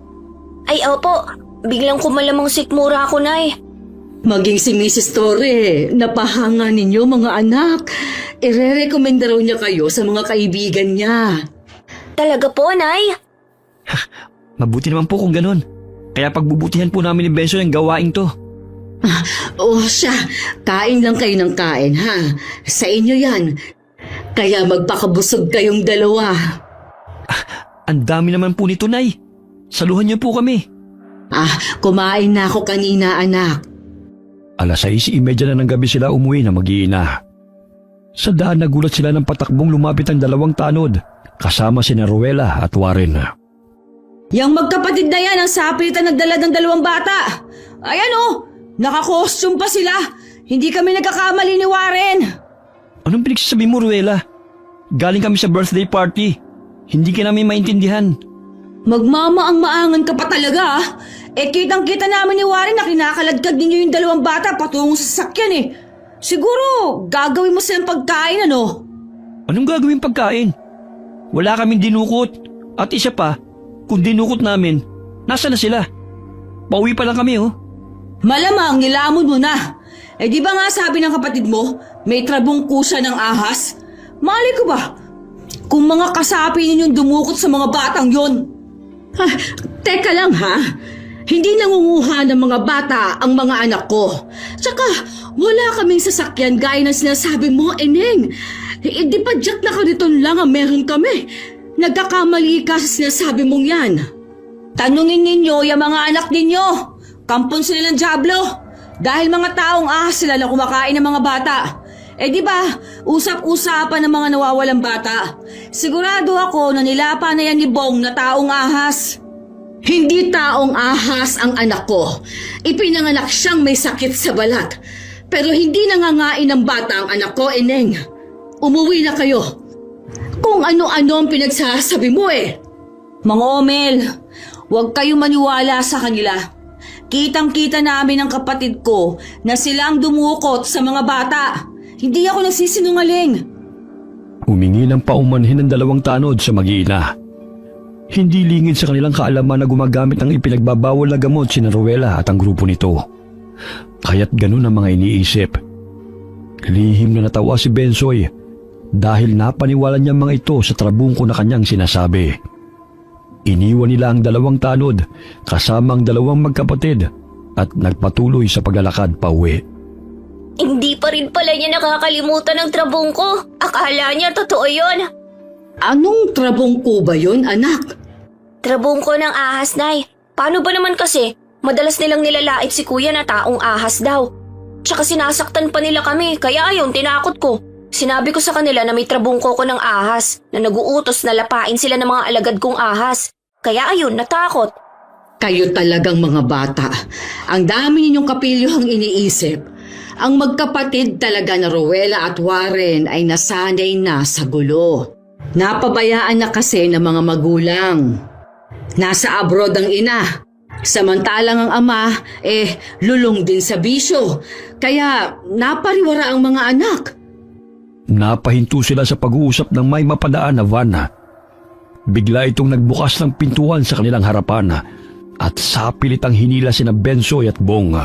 Ay opo, biglang kumalamang sikmura ako, Nay. Maging si Mrs. Torre, napahanga ninyo mga anak. Ire-recommenda raw niya kayo sa mga kaibigan niya. Talaga po, Nay? Mabuti naman po kung ganun. Kaya pagbubutihan po namin ni Benso yung gawain to. Siya, kain lang kayo ng kain, ha? Sa inyo yan. Kaya magpakabusog kayong dalawa. Ang dami naman po nito, Nay. Saluhan niyo po kami. Kumain na ako kanina, anak. 6:30 na ng gabi sila umuwi na mag-iina. Sa daan nagulat sila ng patakbong lumapit ang 2 tanod, kasama sina Ruela at Warren. Yang magkapatid na yan ang sapilitan nagdala ng 2 bata. Ayan naka-costume pa sila. Hindi kami nagkakamali ni Warren. Anong pinagsasabi mo, Ruela? Galing kami sa birthday party. Hindi ka namin maintindihan. Magmamaang-maangan ka pa talaga. Kitang-kita namin ni Warren na kinakaladkad ninyo yung 2 bata patungong sa sasakyan Siguro, gagawin mo silang pagkain, ano? Anong gagawin pagkain? Wala kaming dinukot. At isa pa, kung dinukot namin, nasa na sila? Pauwi pa lang kami, Malamang nilamon mo na. Di ba nga sabi ng kapatid mo, may trabong kusa ng ahas? Mali ko ba? Kung mga kasapi ninyong dumukot sa mga batang yon. Teka lang ha. Hindi nangunguha ng mga bata ang mga anak ko. Tsaka, wala kaming sasakyan gaya ng sinasabi mo, Eneng. Di pa Jack na kariton lang ang meron kami. Nagkakamali ka sa sinasabi mong yan. Tanungin ninyo yung mga anak ninyo. Kampon sila ng Diablo. Dahil mga taong ahas sila na kumakain ng mga bata. Di ba, usap-usapan ng mga nawawalang bata. Sigurado ako na nilapa na yan ni Bong na taong ahas. Hindi taong ahas ang anak ko. Ipinanganak siyang may sakit sa balat. Pero hindi nangangain ng bata ang anak ko, Eneng. Umuwi na kayo. Kung ano-ano ang pinagsasabi mo Mga Omel, huwag kayong maniwala sa kanila. Kitang-kita namin ang kapatid ko na sila ang dumukot sa mga bata. Hindi ako nagsisinungaling. Humingi ng paumanhin ng 2 tanod sa mag-iina. Hindi lingid sa kanilang kaalaman na gumagamit ng ipinagbabawal na gamot sina Ruela at ang grupo nito. Kaya't ganun ang mga iniisip. Lihim na natawa si Bensoy dahil napaniwala niya mga ito sa trabungko na kanyang sinasabi. Iniwan nila ang 2 tanod kasama ang 2 magkapatid at nagpatuloy sa paglalakad pa uwi. Hindi pa rin pala niya nakakalimutan ng trabong ko. Akala niya totoo yon. Anong trabongko ba yun, anak? Trabong ko ng ahas, Nay. Paano ba naman kasi? Madalas nilang nilalait si Kuya na taong ahas daw. Tsaka sinasaktan pa nila kami, kaya ayun, tinakot ko. Sinabi ko sa kanila na may trabungko ko ng ahas, na naguutos na lapain sila ng mga alagad kong ahas. Kaya ayun, natakot. Kayo talagang mga bata. Ang dami ninyong kapilyuhang iniisip. Ang magkapatid talaga na Ruela at Warren ay nasanay na sa gulo. Napabayaan na kasi ng mga magulang. Nasa abroad ang ina. Samantalang ang ama, lulong din sa bisyo. Kaya napariwara ang mga anak. Napahinto sila sa pag-uusap ng may mapadaan na van. Bigla itong nagbukas ng pintuan sa kanilang harapan at sapilit ang hinila sina Bensoy at Bong.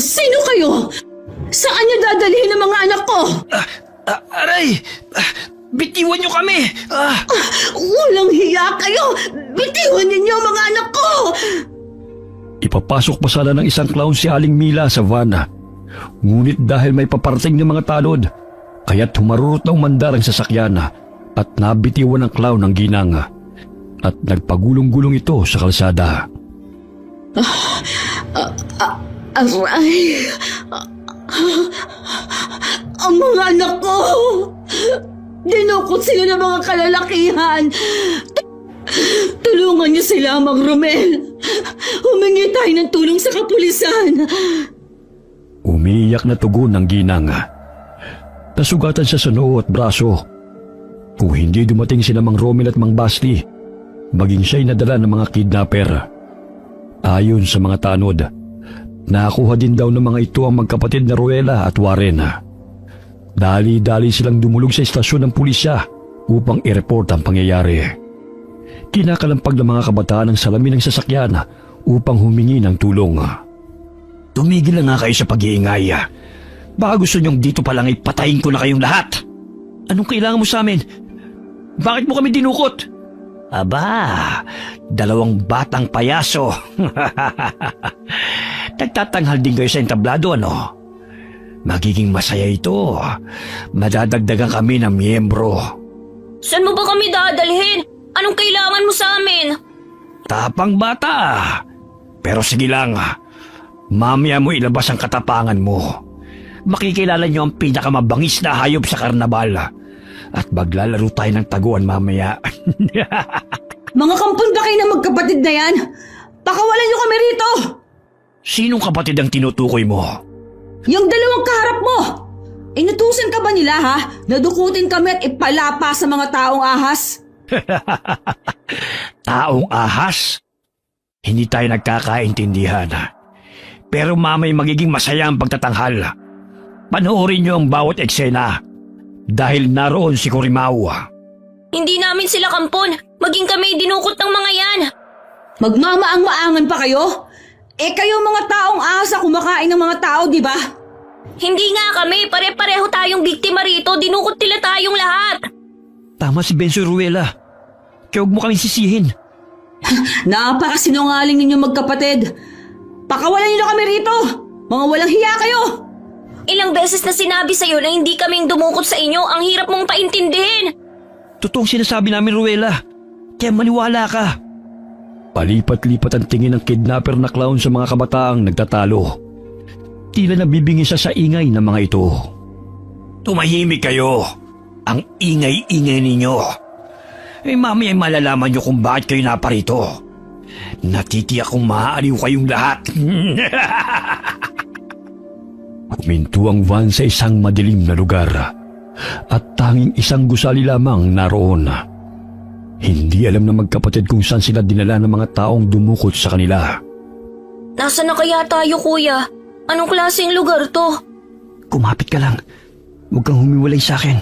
Sino kayo? Saan niyo dadalhin ang mga anak ko? Aray! Bitiwan niyo kami! Walang hiya kayo! Bitiwan ninyo ang mga anak ko! Ipapasok pa sana ng isang clown si Aling Mila sa van. Ngunit dahil may paparating ng mga tanod, kaya't humarurot ng mandar ang sasakyan at nabitiwan ng clown ng ginang at nagpagulong-gulong ito sa kalsada. Aray! Ang mga anak ko! Dinukot sila ng mga kalalakihan! Tulungan niyo sila, Mang Romel! Humingi tayo ng tulong sa kapulisan! Umiiyak na tugon ng ginang. Nasugatan siya sa noo at braso. Kung hindi dumating sina Mang Romel at Mang Basti, maging siya'y nadala ng mga kidnapper. Ayon sa mga tanod, nakuha din daw ng mga ito ang magkapatid na Ruela at Warren. Dali-dali silang dumulog sa istasyon ng pulisya upang i-report ang pangyayari. Kinakalampag ng mga kabataan ang salamin ng sasakyan upang humingi ng tulong. Tumigil na nga kayo sa pag-iingay. Baka gusto niyong dito pa lang ipatayin ko na kayong lahat. Anong kailangan mo sa amin? Bakit mo kami dinukot? Aba, 2 batang payaso. Nagtatanghal din kayo sa entablado, ano? Magiging masaya ito. Madadagdagan kami ng miyembro. Saan mo ba kami dadalhin? Anong kailangan mo sa amin? Tapang bata. Pero sige lang, mamaya mo ilabas ang katapangan mo. Makikilala niyo ang pinakamabangis na hayop sa karnabal. At maglalaro tayo ng taguan mamaya. Mga kampon ba kayo na magkapatid na yan? Pakawalan niyo kami rito! Sinong kapatid ang tinutukoy mo? Yung 2 kaharap mo! Inutusan ka ba nila ha? Nadukutin kami at ipalapa sa mga taong ahas? Taong ahas? Hindi tayo nagkakaintindihan. Pero mamay magiging masaya ang pagtatanghal. Panoorin niyo ang bawat eksena. Dahil naroon si Kurimao. Hindi namin sila kampon. Maging kami dinukot ng mga yan. Magmamaang-maangan pa kayo? Kayo mga taong ahas na kumakain ng mga tao, di ba? Hindi nga kami. Pare-pareho tayong biktima rito. Dinukot nila tayong lahat. Tama si Benzo Ruela. Kaya huwag mo kaming sisihin. Napakasinungaling ninyo magkapatid. Pakawalan niyo na kami rito. Mga walang hiya kayo. Ilang beses na sinabi sa'yo na hindi kaming dumukot sa inyo. Ang hirap mong paintindihin. Totoong sinasabi namin, Ruela. Kaya maniwala ka. Palipat-lipat ang tingin ng kidnapper na clown sa mga kabataang nagtatalo. Tila nabibingisa sa ingay ng mga ito. Tumahimik kayo. Ang ingay-ingay ninyo. Mamaya malalaman niyo kung bakit kayo naparito. Natitiyak kong maaaliw kayong lahat. Huminto ang van sa isang madilim na lugar at tanging isang gusali lamang naroon. Hindi alam na magkapatid kung saan sila dinala ng mga taong dumukot sa kanila. Nasaan na kaya tayo, kuya? Anong klaseng lugar to? Kumapit ka lang. Huwag kang humiwalay sa akin.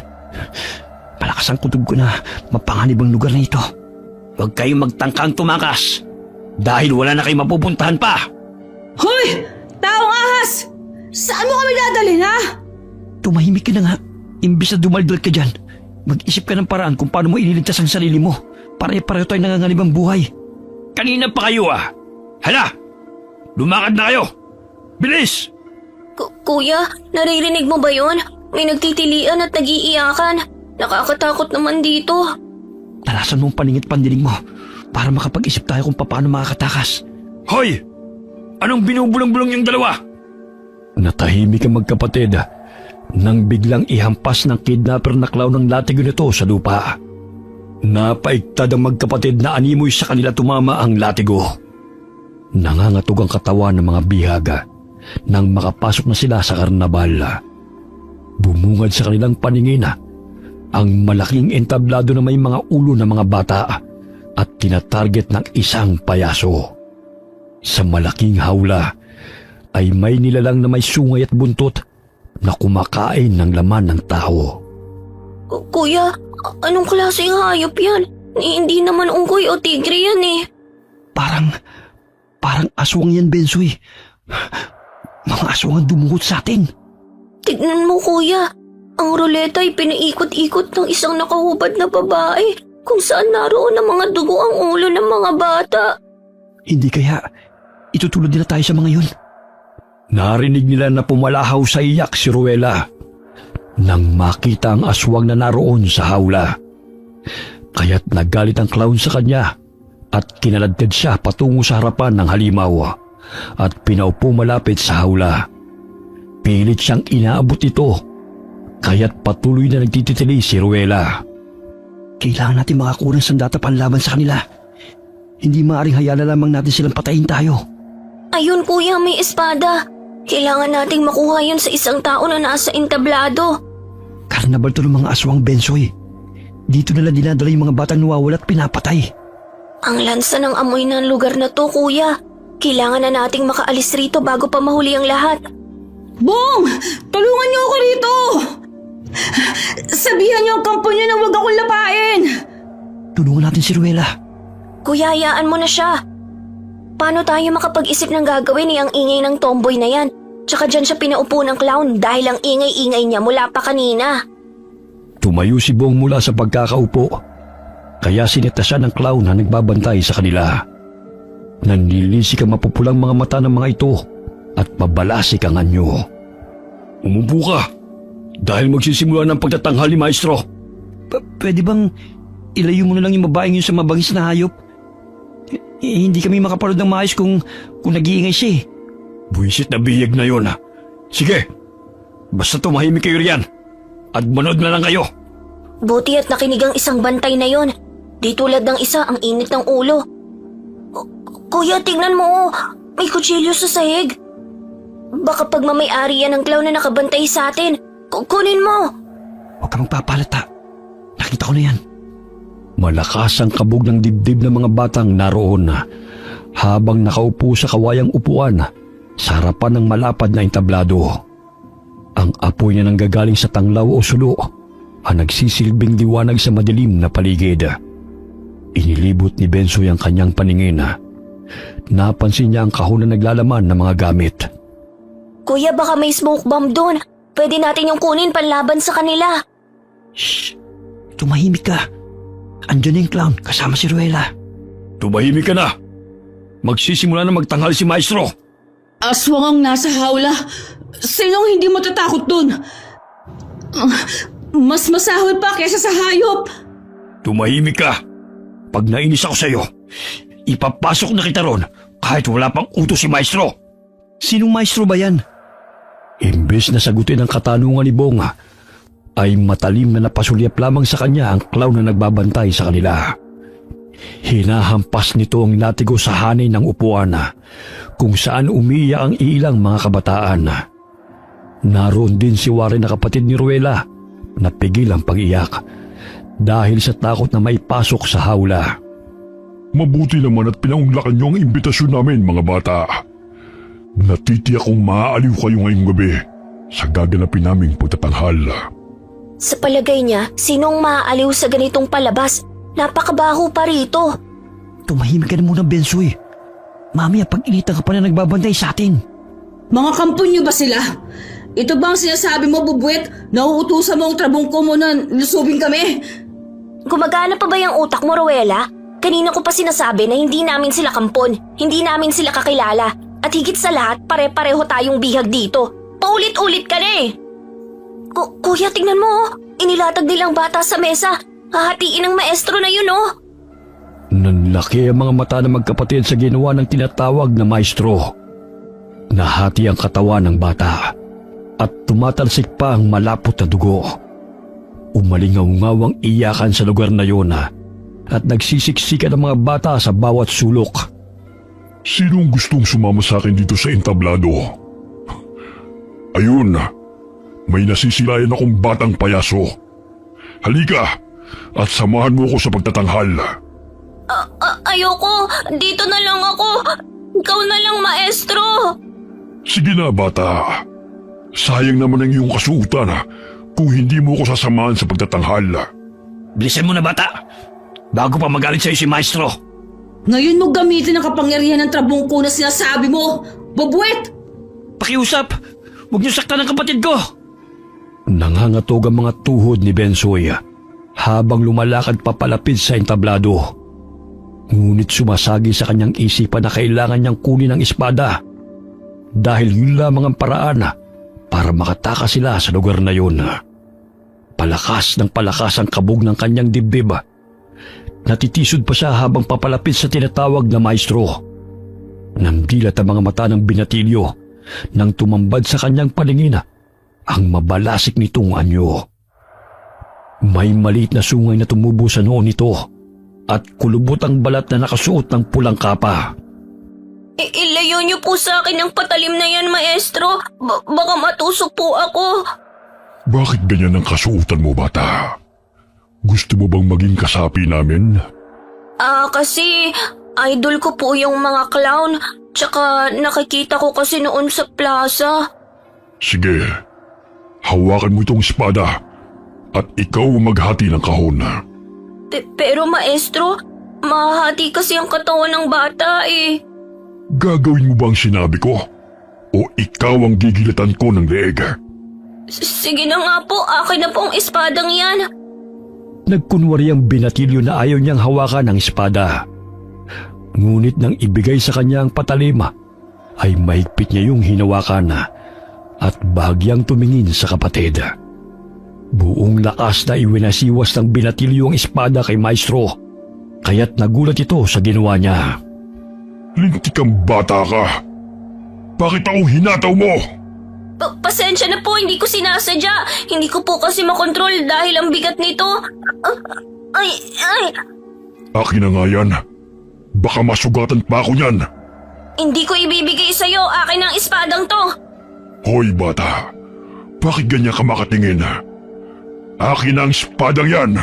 Malakas ang kutob ko na mapanganib ang lugar na ito. Huwag kayong magtangkang tumakas. Dahil wala na kayong mapupuntahan pa. Hoy! Taong ahas! Saan mo kami dadalhin, ha? Tumahimik ka na nga. Imbis na dumaldal ka dyan, mag-isip ka ng paraan kung paano mo ililigtas ang sarili mo. Pare-pareho tayo nanganganib ang buhay. Kanina pa kayo Hala! Lumakad na kayo! Bilis! Kuya, naririnig mo ba yun? May nagtitilian at nag-iiyakan. Nakakatakot naman dito. Talasan mo ang paningit pandinig mo para makapag-isip tayo kung paano makakatakas. Hoy! Anong binubulong-bulong yung dalawa? Natahimik ang magkapatid nang biglang ihampas ng kidnapper na clown ng latigo nito sa lupa. Napaiktad ang magkapatid na animoy sa kanila tumama ang latigo. Nangangatog ang katawan ng mga bihaga nang makapasok na sila sa karnabal. Bumungad sa kanilang paningin ang malaking entablado na may mga ulo ng mga bata at tinatarget ng isang payaso. Sa malaking hawla ay may nilalang na may sungay at buntot na kumakain ng laman ng tao. Kuya, anong klaseng hayop yan? Hindi naman unggoy o tigre yan eh. Parang aswang yan, Bensoy. Mga aswang ang dumukot sa atin. Tignan mo, kuya. Ang ruleta ay pinaikot-ikot ng isang nakahubad na babae kung saan naroon ang mga dugo ang ulo ng mga bata. Hindi kaya itutulad nila tayo sa mga yun. Narinig nila na pumalahaw sa iyak si Ruela nang makita ang aswang na naroon sa hawla. Kaya't nagalit ang clown sa kanya at kinaladkad siya patungo sa harapan ng halimaw at pinaupo malapit sa hawla. Pilit siyang inaabot ito kaya't patuloy na nagtititili si Ruela. Kailangan natin makakuha ng sandata panlaban sa kanila. Hindi maaaring hayaan na lamang natin silang patayin tayo. Ayun, kuya, may espada. Kailangan nating makuha yun sa isang tao na nasa entablado. Karnabal to ng mga aswang, Bensoy. Dito nila dinadala yung mga batang nawawala at pinapatay. Ang lansa ng amoy ng lugar na to, kuya. Kailangan na nating makaalis rito bago pa mahuli ang lahat. Bong! Tulungan niyo ako rito! Sabihan niyo ang kampo niyo na huwag akong lapain! Tulungan natin si Ruela. Kuya, hayaan mo na siya. Paano tayo makapag-isip ng gagawin ang ingay ng tomboy na yan? Tsaka dyan siya pinaupo ng clown dahil ang ingay-ingay niya mula pa kanina. Tumayo si Bong mula sa pagkakaupo. Kaya sinita siya ng clown na nagbabantay sa kanila. Nanlilisik ang mapupulang mga mata ng mga ito at mabalasik ang anyo. Umupo ka dahil magsisimula ng pagtatanghal ni Maestro. Pwede bang ilayo mo na lang yung babaeng yun sa mabangis na hayop? Hindi kami makapanood ng maayos kung nag-iingay siya eh. Buwisit na bihag na yun. Sige, basta tumahimik kayo riyan at manood na lang kayo. Buti at nakinig ang isang bantay na yon. Di tulad ng isa ang init ng ulo. Kuya, tingnan mo. May kutsilyo sa sahig. Baka pag mamay-ari yan ng clown na nakabantay sa atin. Kunin mo. Huwag ka magpapalata. Nakita ko na yan. Malakas ang kabog ng dibdib ng mga batang naroon habang nakaupo sa kawayang upuan sa harapan ng malapad na entablado. Ang apoy na nanggagaling sa tanglaw o sulo ang nagsisilbing liwanag sa madilim na paligid. Inilibot ni Bensoy ang kanyang paningin. Napansin niya ang kahon na naglalaman ng mga gamit. Kuya, baka may smoke bomb doon. Pwede natin yung kunin panlaban sa kanila. Shh! Tumahimik ka. Andiyan na yung clown kasama si Ruela. Tumahimik ka na. Magsisimula na magtanghal si Maestro. Aswang ang nasa hawla. Sinong hindi matatakot dun? Mas masahol pa kaysa sa hayop. Tumahimik ka. Pag nainis ako sa iyo, ipapasok na kita ron kahit wala pang utos si Maestro. Sinong maestro ba yan? Imbes na sagutin ang katanungan ni Bong, ay matalim na napasulyap lamang sa kanya ang clown na nagbabantay sa kanila. Hinahampas nito ang latigo sa hanay ng upuan kung saan umiiyak ang ilang mga kabataan. Naroon din si Warren na kapatid ni Ruela na pigil ang pag-iyak dahil sa takot na maipasok sa hawla. Mabuti naman at pinaunlakan niyo ang imbitasyon namin, mga bata. Natitiyak kong maaaliw kayo ngayong gabi sa gaganapin naming pagtatanghal. Sa palagay niya, sinong maaaliw sa ganitong palabas? Napakabaho pa rito. Tumahimik ka na muna, Bensoy. Mamaya pag-initan ka pa na nagbabantay sa atin. Mga kampo niyo ba sila? Ito ba ang sinasabi mo, Bubuet? Nauutusan mo ang trabungko mo na lusubin kami? Gumagana pa ba yung utak mo, Ruela? Kanina ko pa sinasabi na hindi namin sila kampon, hindi namin sila kakilala, at higit sa lahat, pare-pareho tayong bihag dito. Paulit-ulit ka na eh. Kuya, tingnan mo, inilatag nilang bata sa mesa. Hahatiin ng maestro na yun, oh. Nanlaki ang mga mata ng magkapatid sa ginawa ng tinatawag na maestro. Nahati ang katawan ng bata at tumatalsik pa ang malapot na dugo. Umalingaw-ngawang iyakan sa lugar na yun at nagsisiksikan ang mga bata sa bawat sulok. Sinong gustong sumama sa akin dito sa entablado? Ayun, may nasisilayan akong batang payaso. Halika at samahan mo ako sa pagtatanghal. Ayoko, dito na lang ako. Ikaw na lang, maestro. Sige na, bata. Sayang naman ang iyong kasuotan kung hindi mo ako sasamahan sa pagtatanghal. Bilisan mo na, bata, bago pa magalit sa'yo si Maestro. Ngayon mo gamitin ang kapangyarihan ng trabungko na sinasabi mo, Bubuet! Pakiusap! Huwag niyo saktan ang kapatid ko! Nangangatog ang mga tuhod ni Bensoy habang lumalakad papalapit sa entablado. Ngunit sumasagi sa kanyang isipan na kailangan niyang kunin ang espada dahil yun lamang ang paraan para makatakas sila sa lugar na yun. Palakas ng palakas ang kabog ng kanyang dibdib. Natitisod pa siya habang papalapit sa tinatawag na maestro. Nandilat ang mga mata ng binatilyo nang tumambad sa kanyang paningin ang mabalasik nitong anyo. May maliit na sungay na tumubo sa noo nito at kulubot ang balat na nakasuot ng pulang kapa. Ilayo niyo po sa akin ang patalim na yan, maestro. Baka matusok po ako. Bakit ganyan ang kasuotan mo, bata? Gusto mo bang maging kasapi namin? Kasi idol ko po yung mga clown. Tsaka nakikita ko kasi noon sa plaza. Sige, hawakan mo itong espada at ikaw maghati ng kahon. Pero maestro, mahahati kasi ang katawan ng bata eh. Gagawin mo ba ang sinabi ko? O ikaw ang gigilatan ko ng leeg? Sige na nga po, akin na po ang espadang yan. Nagkunwari ang binatilyo na ayaw niyang hawakan ng espada. Ngunit nang ibigay sa kanya ang patalim, ay mahigpit niya yung hinawakan at bahagyang tumingin sa kapatid. Buong lakas na iwinasiwas ng binatilyo ang espada kay Maestro, kaya't nagulat ito sa ginawa niya. Lintik kang bata ka. Bakit ako hinataw mo? Pasensya na po, hindi ko sinasadya. Hindi ko po kasi makontrol dahil ang bigat nito. Ay. Akin na nga yan. Baka masugatan pa ako niyan. Hindi ko ibibigay sa'yo, akin ang espadang to. Hoy bata, bakit ganyan ka makatingin? Akin ang espadang yan.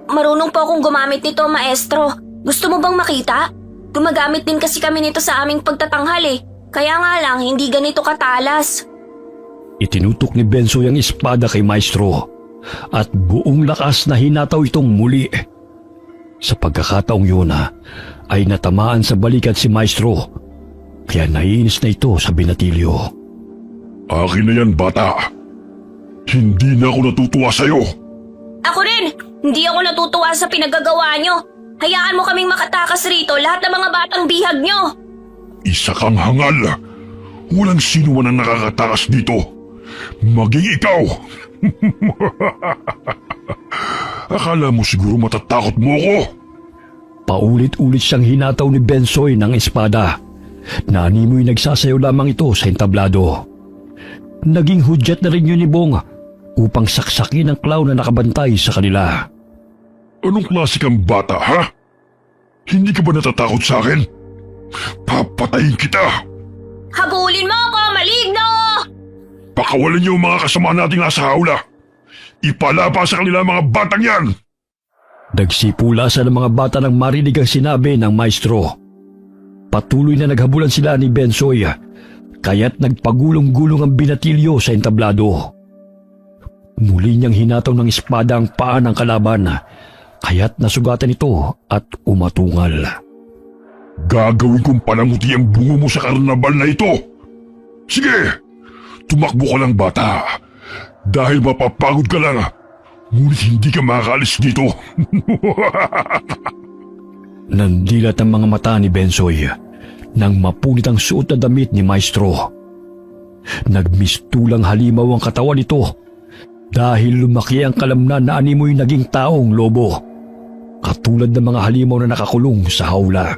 Marunong po akong gumamit nito, maestro. Gusto mo bang makita? Gumagamit din kasi kami nito sa aming pagtatanghal eh. Kaya nga lang, hindi ganito katalas. Itinutok ni Bensoy ang espada kay Maestro at buong lakas na hinataw itong muli. Sa pagkakataong yun ay natamaan sa balikat si Maestro, kaya naiinis na ito sa binatilyo. Akin na yan bata. Hindi na ako natutuwa sa'yo. Ako rin! Hindi ako natutuwa sa pinagagawa nyo. Hayaan mo kaming makatakas rito lahat ng mga batang bihag nyo. Isa kang hangal. Walang sino man ang nakakatakas dito. Maging ikaw. Akala mo siguro matatakot mo ako. Paulit-ulit siyang hinataw ni Bensoy ng espada. Nanimoy nagsasayaw lamang ito sa entablado. Naging hudyat na rin yun ni Bong upang saksakin ang clown na nakabantay sa kanila. Anong klase kang bata, ha? Hindi ka ba natatakot sa akin? Papatayin kita! Habulin mo ako, maligno! Pakawalan niyo ang mga kasama nating nasa haula. Ipalapa sa kanila mga batang yan! Nagsipulasan ng mga bata nang marinig ang sinabi ng maestro. Patuloy na naghabulan sila ni Bensoy, kaya't nagpagulong-gulong ang binatilyo sa entablado. Muli niyang hinataw ng espada ang paa ng kalaban, kaya't nasugatan ito at umatungal. Gagawin kong pananguti ang bungo mo sa karnabal na ito. Sige, tumakbo ka lang bata. Dahil mapapagod ka lang, ngunit hindi ka makakaalis dito. Nandilat ang mga mata ni Bensoy nang mapunit ang suot na damit ni Maestro. Nagmistulang halimaw ang katawan nito dahil lumaki ang kalamnan na animoy naging taong lobo, katulad ng mga halimaw na nakakulong sa hawla.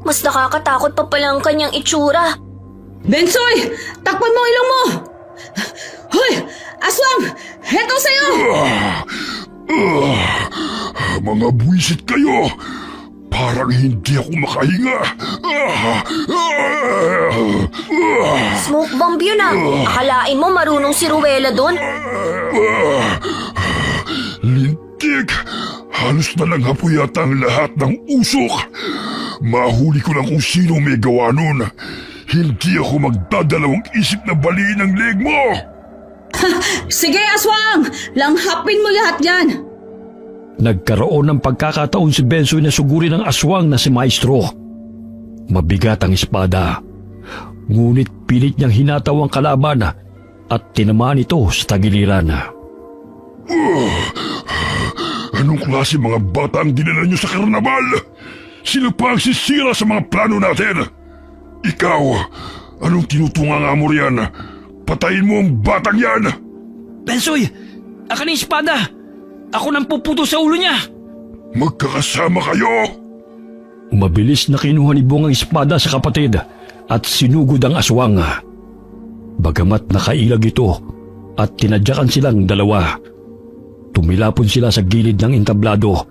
Mas nakakatakot pa pala ang kanyang itsura. Bensoy! Takpan mo ang ilong mo! Hoy! Aswang! Heto sa'yo! Mga buwisit kayo! Parang hindi ako makahinga. Smoke bomb yun ah. Akalain mo marunong si Ruela doon? Lintik! Halos na lang hapo yata ang lahat ng usok. Mahuli ko lang kung sino may gawa nun. Hindi ako magdadalawang isip na baliin ang leg mo! Sige, Aswang! Langhapin mo lahat yan! Nagkaroon ng pagkakataon si Bensoy na sugurin ng aswang na si Maestro. Mabigat ang espada, ngunit pilit niyang hinataw ang kalaban at tinamaan ito sa tagiliran. Anong klase mga bata ang dinala niyo sa karnabal? Sino pa ang sisira sa mga plano natin? Ikaw, anong tinutunga mo riyan? Patayin mo ang batang yan! Bensoy! Akin ang espada! Ako nang puputo sa ulo niya! Magkakasama kayo! Mabilis na kinuha ni Bong ang espada sa kapatid at sinugod ang aswang. Bagamat nakailag ito at tinadyakan silang dalawa, tumilapon sila sa gilid ng entablado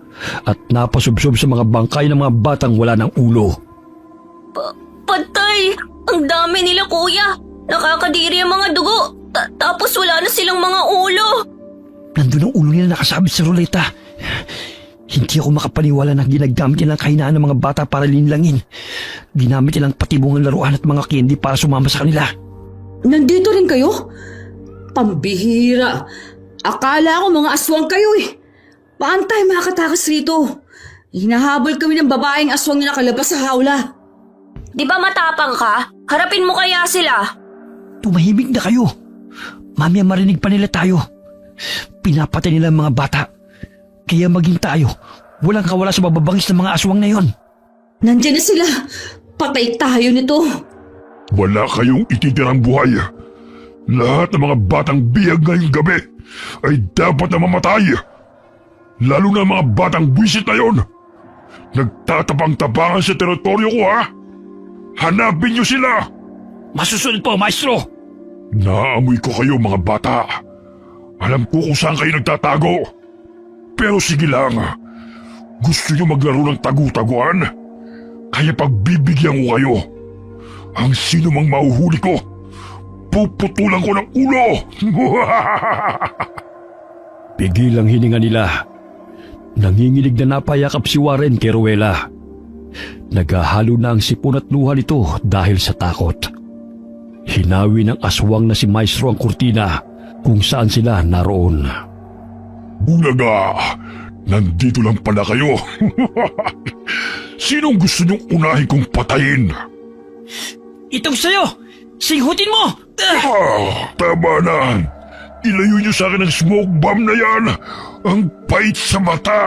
at napasubsob sa mga bangkay ng mga batang wala ng ulo. Patay! Ang dami nila, kuya! Nakakadiri ang mga dugo! Tapos wala na silang mga ulo! Nandun ang ulo nila nakasabit sa ruleta. Hindi ako makapaniwala na ginagamit nilang kahinaan ng mga bata para linlangin. Ginamit nilang patibong ang laruan at mga candy para sumama sa kanila. Nandito rin kayo? Pambihira! Akala ko mga aswang kayo eh. Paano tayo makakatakas rito? Hinahabol kami ng babaeng aswang na nakalabas sa hawla. Di ba matapang ka? Harapin mo kaya sila. Tumahimik na kayo. Mamaya marinig pa nila tayo. Pinapatay nila ang mga bata. Kaya maging tayo, walang kawala sa bababangis ng mga aswang na yon. Nandiyan na sila. Patay tayo nito. Wala kayong ititirang buhay. Lahat ng mga batang bihag ngayong gabi ay dapat na mamatay. Lalo na mga batang buwisit na yon. Nagtatapang-tapangan sa teritoryo ko, ha? Hanapin niyo sila! Masusunod po, maestro! Naamoy ko kayo, mga bata. Alam ko kung saan kayo nagtatago. Pero sige lang, gusto niyo maglaro ng tagu-taguan? Kaya pagbibigyan ko kayo. Ang sino mang mahuhuli ko, puputulan ko ng ulo! Pigil ang hininga nila. Nanginginig na napayakap si Warren kay Rowella. Naghahalo na ang sipon at luha nito dahil sa takot. Hinawi ng aswang na si Maestro ang kurtina kung saan sila naroon. Bulaga, nandito lang pala kayo. Sinong gusto niyong unahin kong patayin? Itong sayo! Singhutin mo! Tama na. Ilayo niyo sa akin ang smoke bomb na yan. Ang pait sa mata.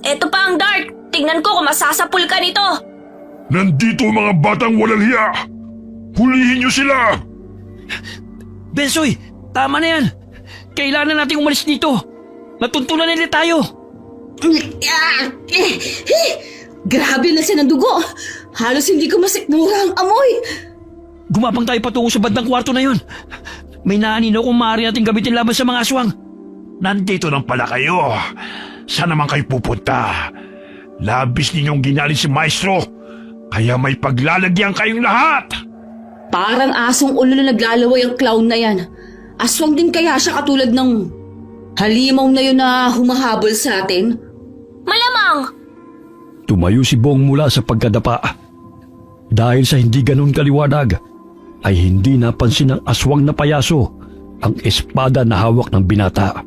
Eto pa ang dart. Tingnan ko kung masasapul ka nito. Nandito ang mga batang walang hiya. Hulihin niyo sila. Bensoy, tama na yan. Kailangan nating umalis dito. Natuntunan nila tayo. Grabe na siya ng dugo. Halos hindi ko masikmura ang amoy. Gumapang tayo patungo sa bandang kwarto na yon. May naanino kung maaari natin gamitin laban sa mga aswang. Nandito lang pala kayo. Saan naman kayo pupunta? Labis ninyong ginalin si Maestro. Kaya may paglalagyan kayong lahat. Parang asong ulo na naglalaway ang clown na yan. Aswang din kaya siya katulad ng halimaw na yun na humahabol sa atin? Malamang. Tumayo si Bong mula sa pagkadapa. Dahil sa hindi ganun kaliwanag, ay hindi napansin ng aswang na payaso ang espada na hawak ng binata.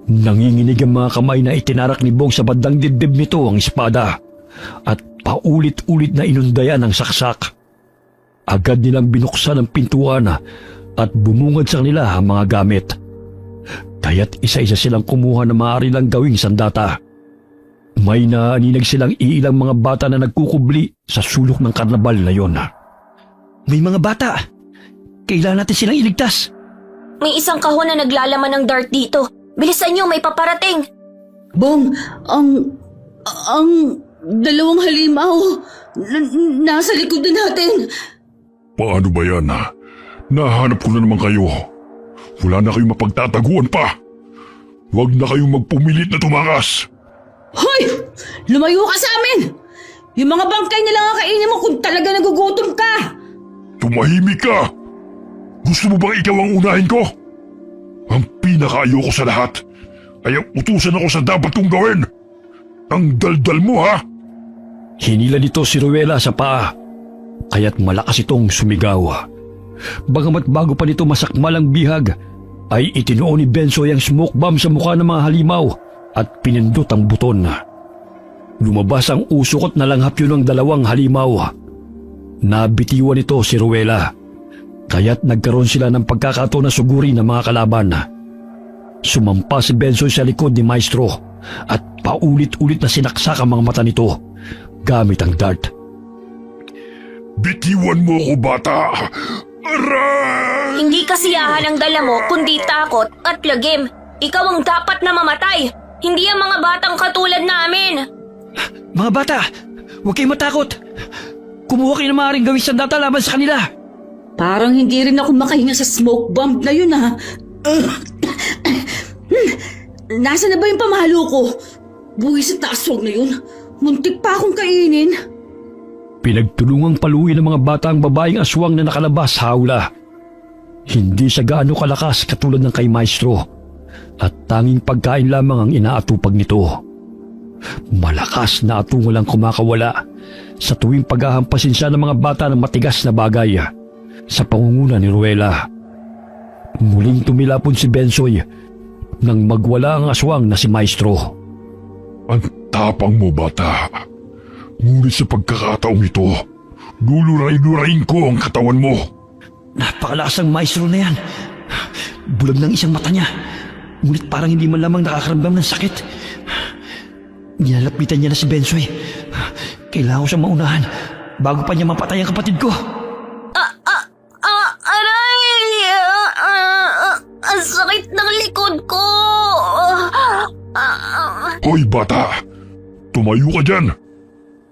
Nanginginig ang mga kamay na itinarak ni Bong sa bandang dibdib nito ang espada at paulit-ulit na inundayan ang saksak. Agad nilang binuksan ang pintuan at bumungad sa kanila ang mga gamit. Kaya't isa-isa silang kumuha na maaari lang gawing sandata. May naaninag silang iilang mga bata na nagkukubli sa sulok ng karnabal na yon. May mga bata. Kailangan natin silang iligtas. May isang kahon na naglalaman ng dart dito. Bilisan niyo, may paparating. Bong, ang dalawang halimaw nasa likod na natin. Paano ba yan? Nahanap ko na naman kayo. Wala na kayong mapagtataguan pa. Huwag na kayong magpumilit na tumakas. Hoy! Lumayo ka sa amin! Yung mga bangkay na lang ang kainin mo kung talaga nagugutom ka! Tumahimik ka! Gusto mo bang ikaw ang unahin ko? Ang pinakaayoko sa lahat ay ang utusan ako sa dapat kong gawin. Ang daldal mo, ha? Hinila nito si Rowella sa paa, kaya't malakas itong sumigaw. Bagamat bago pa nito masakmal ang bihag, ay itinuon ni Bensoy ang smoke bomb sa mukha ng mga halimaw at pinindot ang buton. Lumabas ang usok at nalanghap yun ng dalawang halimaw. Nabitiwan nito si Rowella, kaya't nagkaroon sila ng pagkakataon na sugurin ng mga kalaban. Sumampa si Bensoy sa likod ni Maestro at paulit-ulit na sinaksak ang mga mata nito gamit ang dart. Bitiwan mo ako, bata! Aray! Hindi kasiyahan ang dala mo, kundi takot at lagim. Ikaw ang dapat na mamatay. Hindi ang mga batang katulad namin. Mga bata, huwag kayong matakot. Kumuha kayo na maaaring gawing sandata laban sa kanila. Parang hindi rin ako makahinga sa smoke bomb na yun ha. Nasaan na ba yung pamalo ko? Buwis at aswang na yun. Muntik pa akong kainin. Pinagtulungang paluin ng mga bata ang babaeng aswang na nakalabas sa hawla. Hindi siya gaano kalakas katulad ng kay Maestro at tanging pagkain lamang ang inaatupag nito. Malakas na atungal ang kumakawala sa tuwing paghahampasin siya ng mga bata ng matigas na bagay sa pangunguna ni Rowella. Muling tumilapon si Bensoy nang magwala ang aswang na si Maestro. Ang tapang mo, bata. Ngunit sa pagkakataong ito, luluray-lurayin ko ang katawan mo. Napakalakas ang Maestro na yan. Bulag ng isang mata niya. Ngunit parang hindi man lamang nakakaramdam ng sakit. Nilalapitan niya na si Bensoy. Kailangan ko siyang maunahan bago pa niya mapatay ang kapatid ko. Aray! Ang sakit ng likod ko! Hoy, bata! Tumayo ka dyan!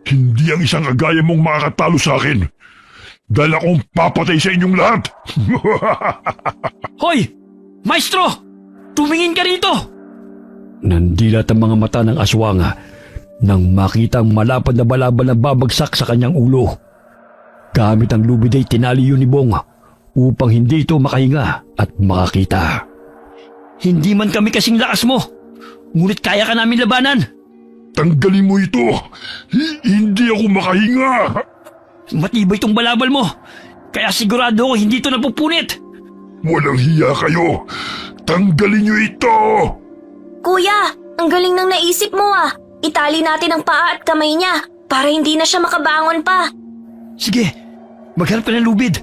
Hindi ang isang agaya mong makakatalo sa akin. Dahil akong papatay sa inyong lahat! Hoy! Maestro! Tumingin ka rito! Nandilat ang mga mata ng aswang nang makita ang malapad na balabal na babagsak sa kanyang ulo. Gamit ang lubid ay tinali yun ni Bong upang hindi ito makahinga at makakita. Hindi man kami kasing lakas mo, ngunit kaya ka namin labanan. Tanggalin mo ito! Hindi ako makahinga! Matibay itong balabal mo, kaya sigurado ako hindi ito napupunit. Walang hiya kayo! Tanggalin niyo ito! Kuya, ang galing ng naisip mo ah. Itali natin ang paa at kamay niya para hindi na siya makabangon pa. Sige, maghanap ka ng lubid.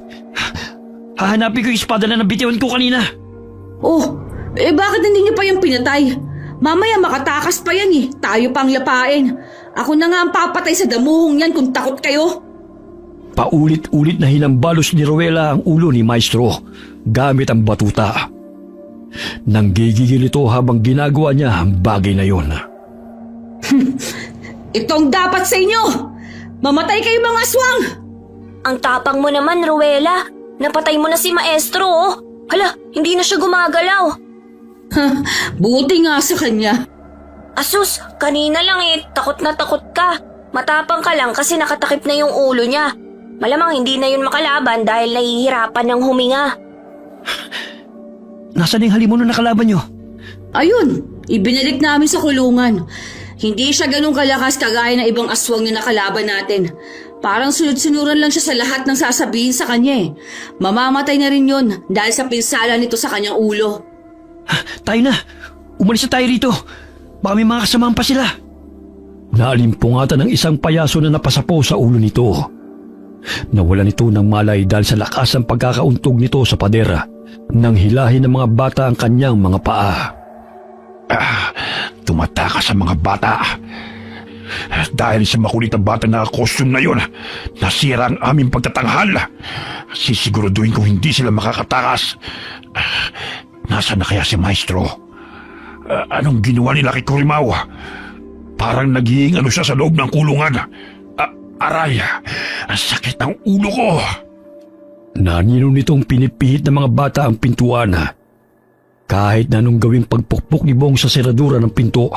Hahanapin ko yung espada na nabitiwan ko kanina. Oh, bakit hindi niyo pa yung pinatay? Mamaya makatakas pa yan eh. Tayo pang yapain. Ako na nga ang papatay sa damuhong yan kung takot kayo. Paulit-ulit na hinambalos ni Rowela ang ulo ni Maestro gamit ang batuta. Nanggigigil ito habang ginagawa niya ang bagay na yon. Itong dapat sa inyo! Mamatay kayo mga aswang! Ang tapang mo naman, Rowela. Napatay mo na si Maestro oh. Hala, hindi na siya gumagalaw. Buti nga sa kanya. Asus, kanina lang takot na takot ka. Matapang ka lang kasi nakatakip na yung ulo niya. Malamang hindi na yun makalaban dahil nahihirapan ng huminga. Nasaan yung halimuno na kalaban nyo? Ayun, ibinalik namin sa kulungan. Hindi siya ganun kalakas kagaya ng ibang aswang na nakalaban natin. Parang sunod-sunuran lang siya sa lahat ng sasabihin sa kanya eh. Mamamatay na rin yun dahil sa pinsala nito sa kanyang ulo. Tayo na, umalis na tayo rito. Baka may mga kasamahan pa sila. Naalimpungatan ng isang payaso na napasapo sa ulo nito. Nawalan ito ng malay dahil sa lakas ng pagkakauntog nito sa padera nang hilahin ng mga bata ang kanyang mga paa. Tumatakas sa mga bata. Dahil sa makulit na bata na costume na yon, nasira ang aming pagtatanghal. Sisiguraduhin kong hindi sila makakatakas. Nasaan na kaya si Maestro? Anong ginawa nila kay Kurimaw? Parang naging siya sa loob ng kulungan. Aray, ang sakit ng ulo ko. Nanino nitong pinipihit ng mga bata ang pintuan. Kahit na anong gawing pagpukpok ni Bong sa seradura ng pinto,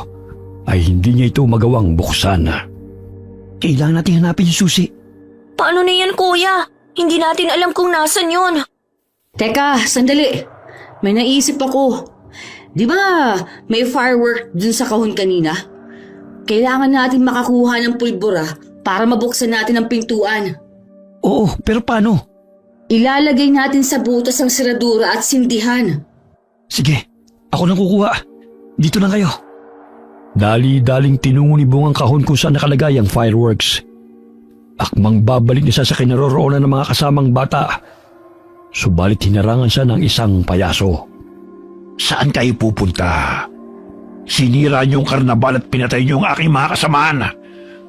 ay hindi niya ito magawang buksan. Kailangan natin hanapin yung susi. Paano na yan, kuya? Hindi natin alam kung nasan yun. Teka, sandali. May naisip ako. Di ba may firework dun sa kahon kanina? Kailangan natin makakuha ng pulbura para mabuksan natin ang pintuan. Oo, pero paano? Ilalagay natin sa butas ang seradura at sindihan. Sige, ako nang kukuha. Dito lang kayo. Dali-daling tinungo ni Bong ang kahon kung saan nakalagay ang fireworks. Akmang babalik niya sa kinaroroonan ng mga kasamang bata. Subalit hinarangan siya ng isang payaso. Saan kayo pupunta? Sinira niyo ang karnabal at pinatay niyo ang aking mga kasamahan.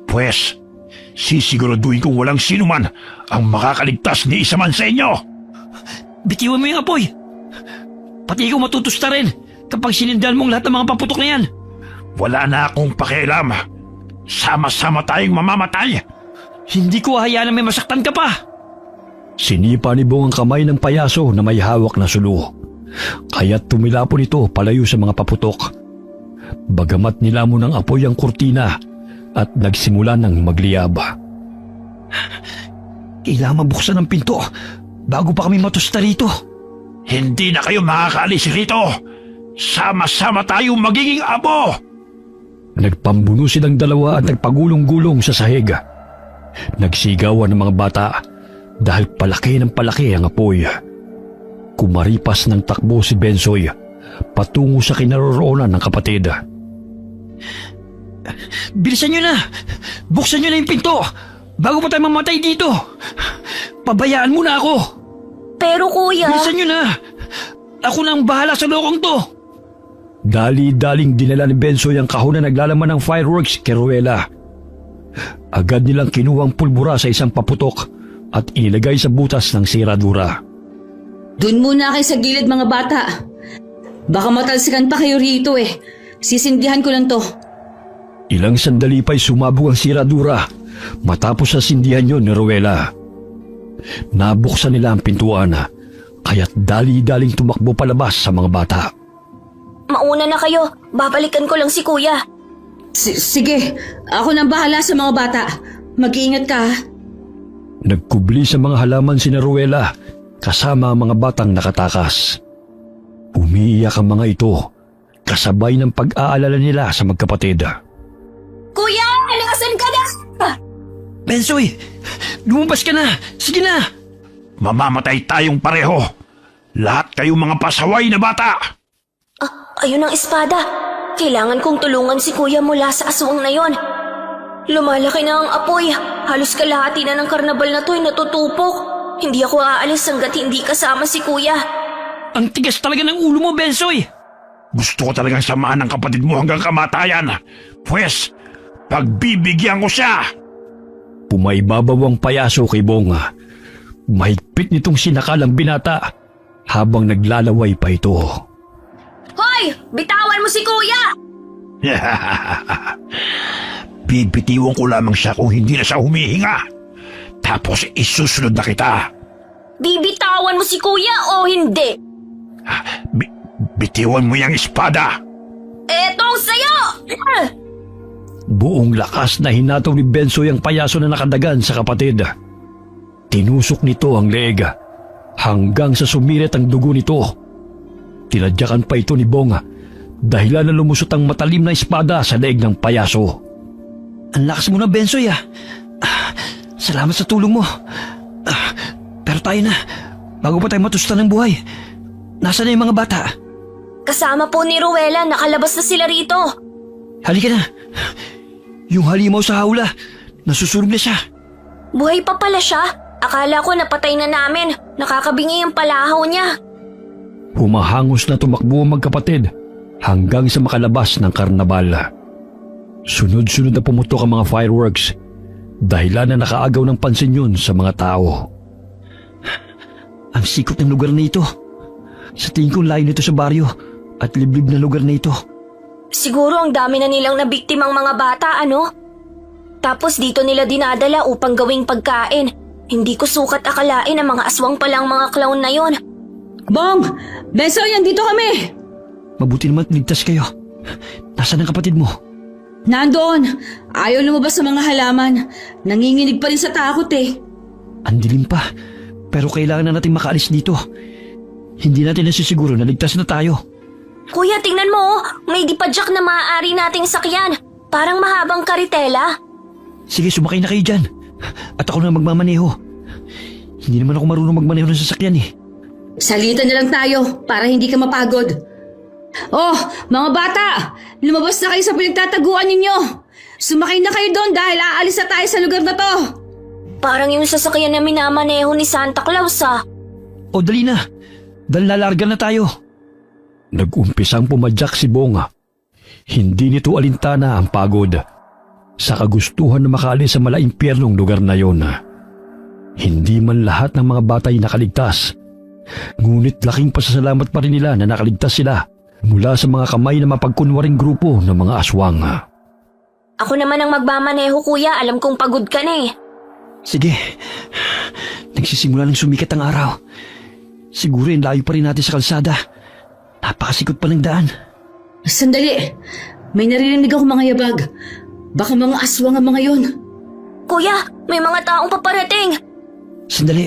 Pwes, sisiguraduhin kong walang sino man ang makakaligtas ni isa man sa inyo. Bitiwan mo yung apoy. Pati ikaw matutusta rin kapag sinindahan mong lahat ng mga paputok na yan. Wala na akong pakialam. Sama-sama tayong mamamatay. Hindi ko hahayaan na may masaktan ka pa. Sinipa ni Bong ang kamay ng payaso na may hawak na sulo. Kaya't tumilapon ito palayo sa mga paputok. Bagamat nilamon ng apoy ang kurtina at nagsimula ng magliyab. Kailangan mabuksan ang pinto bago pa kami matusta rito. Hindi na kayo makakaalis rito. Sama-sama tayong magiging abo. Nagpambuno silang dalawa at nagpagulong-gulong sa sahig. Nagsigawan ng mga bata dahil palaki ng palaki ang apoy. Kumaripas ng takbo si Bensoy patungo sa kinaroroonan ng kapatid. Bilisan nyo na! Buksan nyo na yung pinto! Bago pa tayo mamatay dito! Pabayaan mo na ako! Pero kuya... Bilisan nyo na! Ako na ang bahala sa lokong to! Dali-daling dinala ni Bensoy ang kahon na naglalaman ng fireworks kay Ruela. Agad nilang kinuhang pulbura sa isang paputok at inilagay sa butas ng siradura. Doon muna kayo sa gilid mga bata. Baka matalsikan pa kayo rito eh. Sisindihan ko lang to. Ilang sandali pa'y sumabog ang siradura matapos sa sindihan yon ni Ruela. Nabuksan nila ang pintuan kaya't dali-daling tumakbo palabas sa mga bata. Mauna na kayo. Babalikan ko lang si kuya. Sige, ako nang bahala sa mga bata. Mag-iingat ka ha. Nagkubli sa mga halaman si Ruela kasama ang mga batang nakatakas. Umiiyak ang mga ito kasabay ng pag-aalala nila sa magkapatid. Kuya! Nakasan ka na! Bensoy! Lumabas ka na! Sige na! Mamamatay tayong pareho. Lahat kayong mga pasaway na bata. Ayun ang espada. Kailangan kong tulungan si kuya mula sa aswang na yon. Lumalaki na ang apoy. Halos kalahati na ng karnabal na to'y natutupok. Hindi ako aalis hanggat hindi kasama si kuya. Ang tigas talaga ng ulo mo, Bensoy! Gusto ko talagang samahan ng kapatid mo hanggang kamatayan. Pwes, pagbibigyan ko siya. Pumaibabaw ang payaso kay Bonga. Mahigpit nitong sinakal ang binata habang naglalaway pa ito. Hoy! Bitawan mo si kuya! Bibitiwan ko lamang siya kung hindi na siya humihinga. Tapos isusunod na kita. Bibitawan mo si kuya o hindi? Bitiwan mo yung espada. Etong sayo! Buong lakas na hinataw ni Bensoy ang payaso na nakadagan sa kapatid. Tinusok nito ang leeg hanggang sa sumirit ang dugo nito. Tinadyakan pa ito ni Bonga dahilan na lumusot ang matalim na espada sa leeg ng payaso. Ang lakas mo na, Bensoy Salamat sa tulong mo. Pero tayo na. Bago pa tayo matusta ng buhay. Nasaan na yung mga bata? Kasama po ni Ruela, nakalabas na sila rito. Halika na. Yung halimaw sa hawla, nasusunog na siya. Buhay pa pala siya. Akala ko napatay na namin. Nakakabingi ang palahaw niya. Humahangos na tumakbo ang magkapatid hanggang sa makalabas ng karnabal. Sunod-sunod na pumutok ang mga fireworks dahilan na nakaagaw ng pansin yun sa mga tao. Ang sikot ng lugar na ito. Sa tingin ko layo nito sa baryo at liblib na lugar na ito. Siguro ang dami na nilang nabiktimang mga bata, ano? Tapos dito nila dinadala upang gawing pagkain. Hindi ko sukat akalain ang mga aswang palang mga clown na yon. Bong! Bensoy, andito kami! Mabuti naman ligtas kayo. Nasaan ang kapatid mo? Nandoon! Ayaw lumabas sa mga halaman. Nanginginig pa rin sa takot eh. Ang dilim pa. Pero kailangan na natin makaalis dito. Hindi natin nasisiguro na ligtas na tayo. Kuya, tingnan mo, may dipadyak na maaari nating sakyan. Parang mahabang karitela. Sige, sumakay na kayo dyan. At ako na magmamaneho. Hindi naman ako marunong magmaneho ng sasakyan eh. Salitan na lang tayo para hindi ka mapagod. Oh, mga bata! Lumabas na kayo sa pinagtataguan ninyo. Sumakay na kayo doon dahil aalis na tayo sa lugar na to. Parang yung sasakyan na minamaneho ni Santa Claus O dali na. Dahil lalarga na tayo. Nag-umpisang pumadyak si Bonga. Hindi nito alintana ang pagod sa kagustuhan na makaalis sa malaimpyernong lugar na yon. Hindi man lahat ng mga bata ay nakaligtas. Ngunit laking pasasalamat pa rin nila na nakaligtas sila mula sa mga kamay na mapagkunwaring grupo ng mga aswang. Ako naman ang magmamaneho, kuya. Alam kong pagod ka na eh. Sige. Nagsisimula ng sumikat ang araw. Siguro yung layo pa rin natin sa kalsada. Napakasikot pa ng daan. Sandali. May naririnig ako mga yabag. Baka mga aswang ang mga yon. Kuya, may mga taong paparating. Sandali.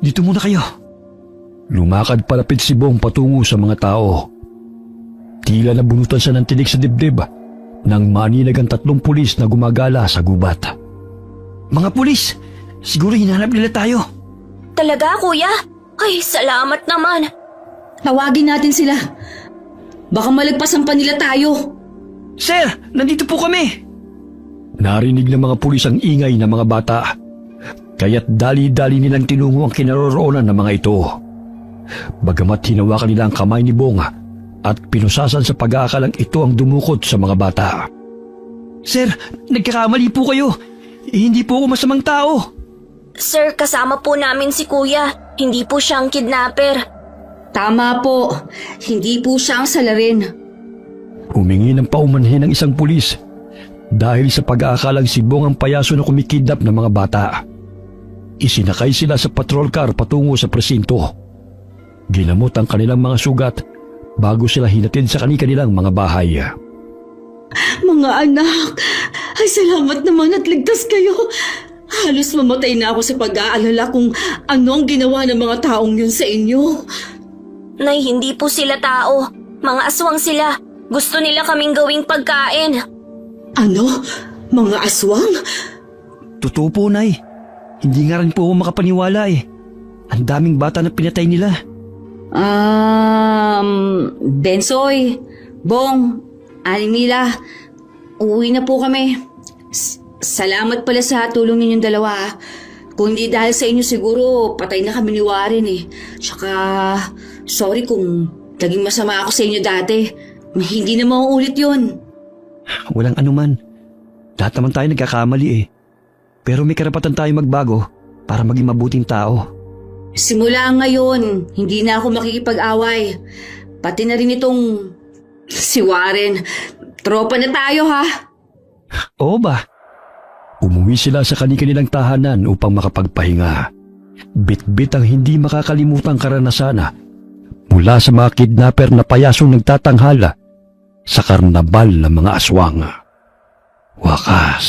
Dito muna kayo. Lumakad palapit si Bong patungo sa mga tao. Tila nabunutan siya ng tinik sa dibdib nang maninag ang 3 pulis na gumagala sa gubat. Mga pulis! Siguro hinahanap nila tayo. Talaga, kuya? Ay, salamat naman. Tawagin natin sila. Baka malagpasan pa nila tayo. Sir, nandito po kami! Narinig ng mga pulis ang ingay ng mga bata. Kaya't dali-dali nilang tinungo ang kinaroroonan ng mga ito. Bagamat hinawakan nila ang kamay ni Bong at pinusasan sa pag-aakalang ito ang dumukot sa mga bata. Sir, nagkakamali po kayo. Hindi po ako masamang tao. Sir, kasama po namin si Kuya. Hindi po siyang kidnapper. Tama po. Hindi po siya ang salarin. Humingi ng paumanhin ng isang pulis dahil sa pag-aakalang si Bong ang payaso na kumikidnap ng mga bata. Isinakay sila sa patrol car patungo sa presinto. Ginamot ang kanilang mga sugat bago sila hinatid sa kanilang mga bahay. Mga anak, ay salamat naman at ligtas kayo. Halos mamatay na ako sa pag-aalala kung ano ang ginawa ng mga taong yun sa inyo. Nay, hindi po sila tao. Mga aswang sila. Gusto nila kaming gawing pagkain. Ano? Mga aswang? Totoo po, Nay. Hindi nga rin po ako makapaniwala eh. Ang daming bata na pinatay nila. Bensoy, Bong, Aling Mila, uuwi na po kami. Salamat pala sa tulong ninyong dalawa. Kung hindi dahil sa inyo siguro, patay na kami ni Warren eh. Tsaka, sorry kung naging masama ako sa inyo dati. Hindi na mauulit yun. Walang anuman. Lahat naman tayo nagkakamali eh. Pero may karapatan tayo magbago para maging mabuting tao. Simula ngayon, hindi na ako makikipag-away. Pati na rin itong si Warren. Tropa na tayo ha. Oo ba? Umuwi sila sa kanilang tahanan upang makapagpahinga. Bit-bit ang hindi makakalimutang karanasan mula sa mga kidnapper na payasong nagtatanghala sa karnabal ng mga aswang. Wakas,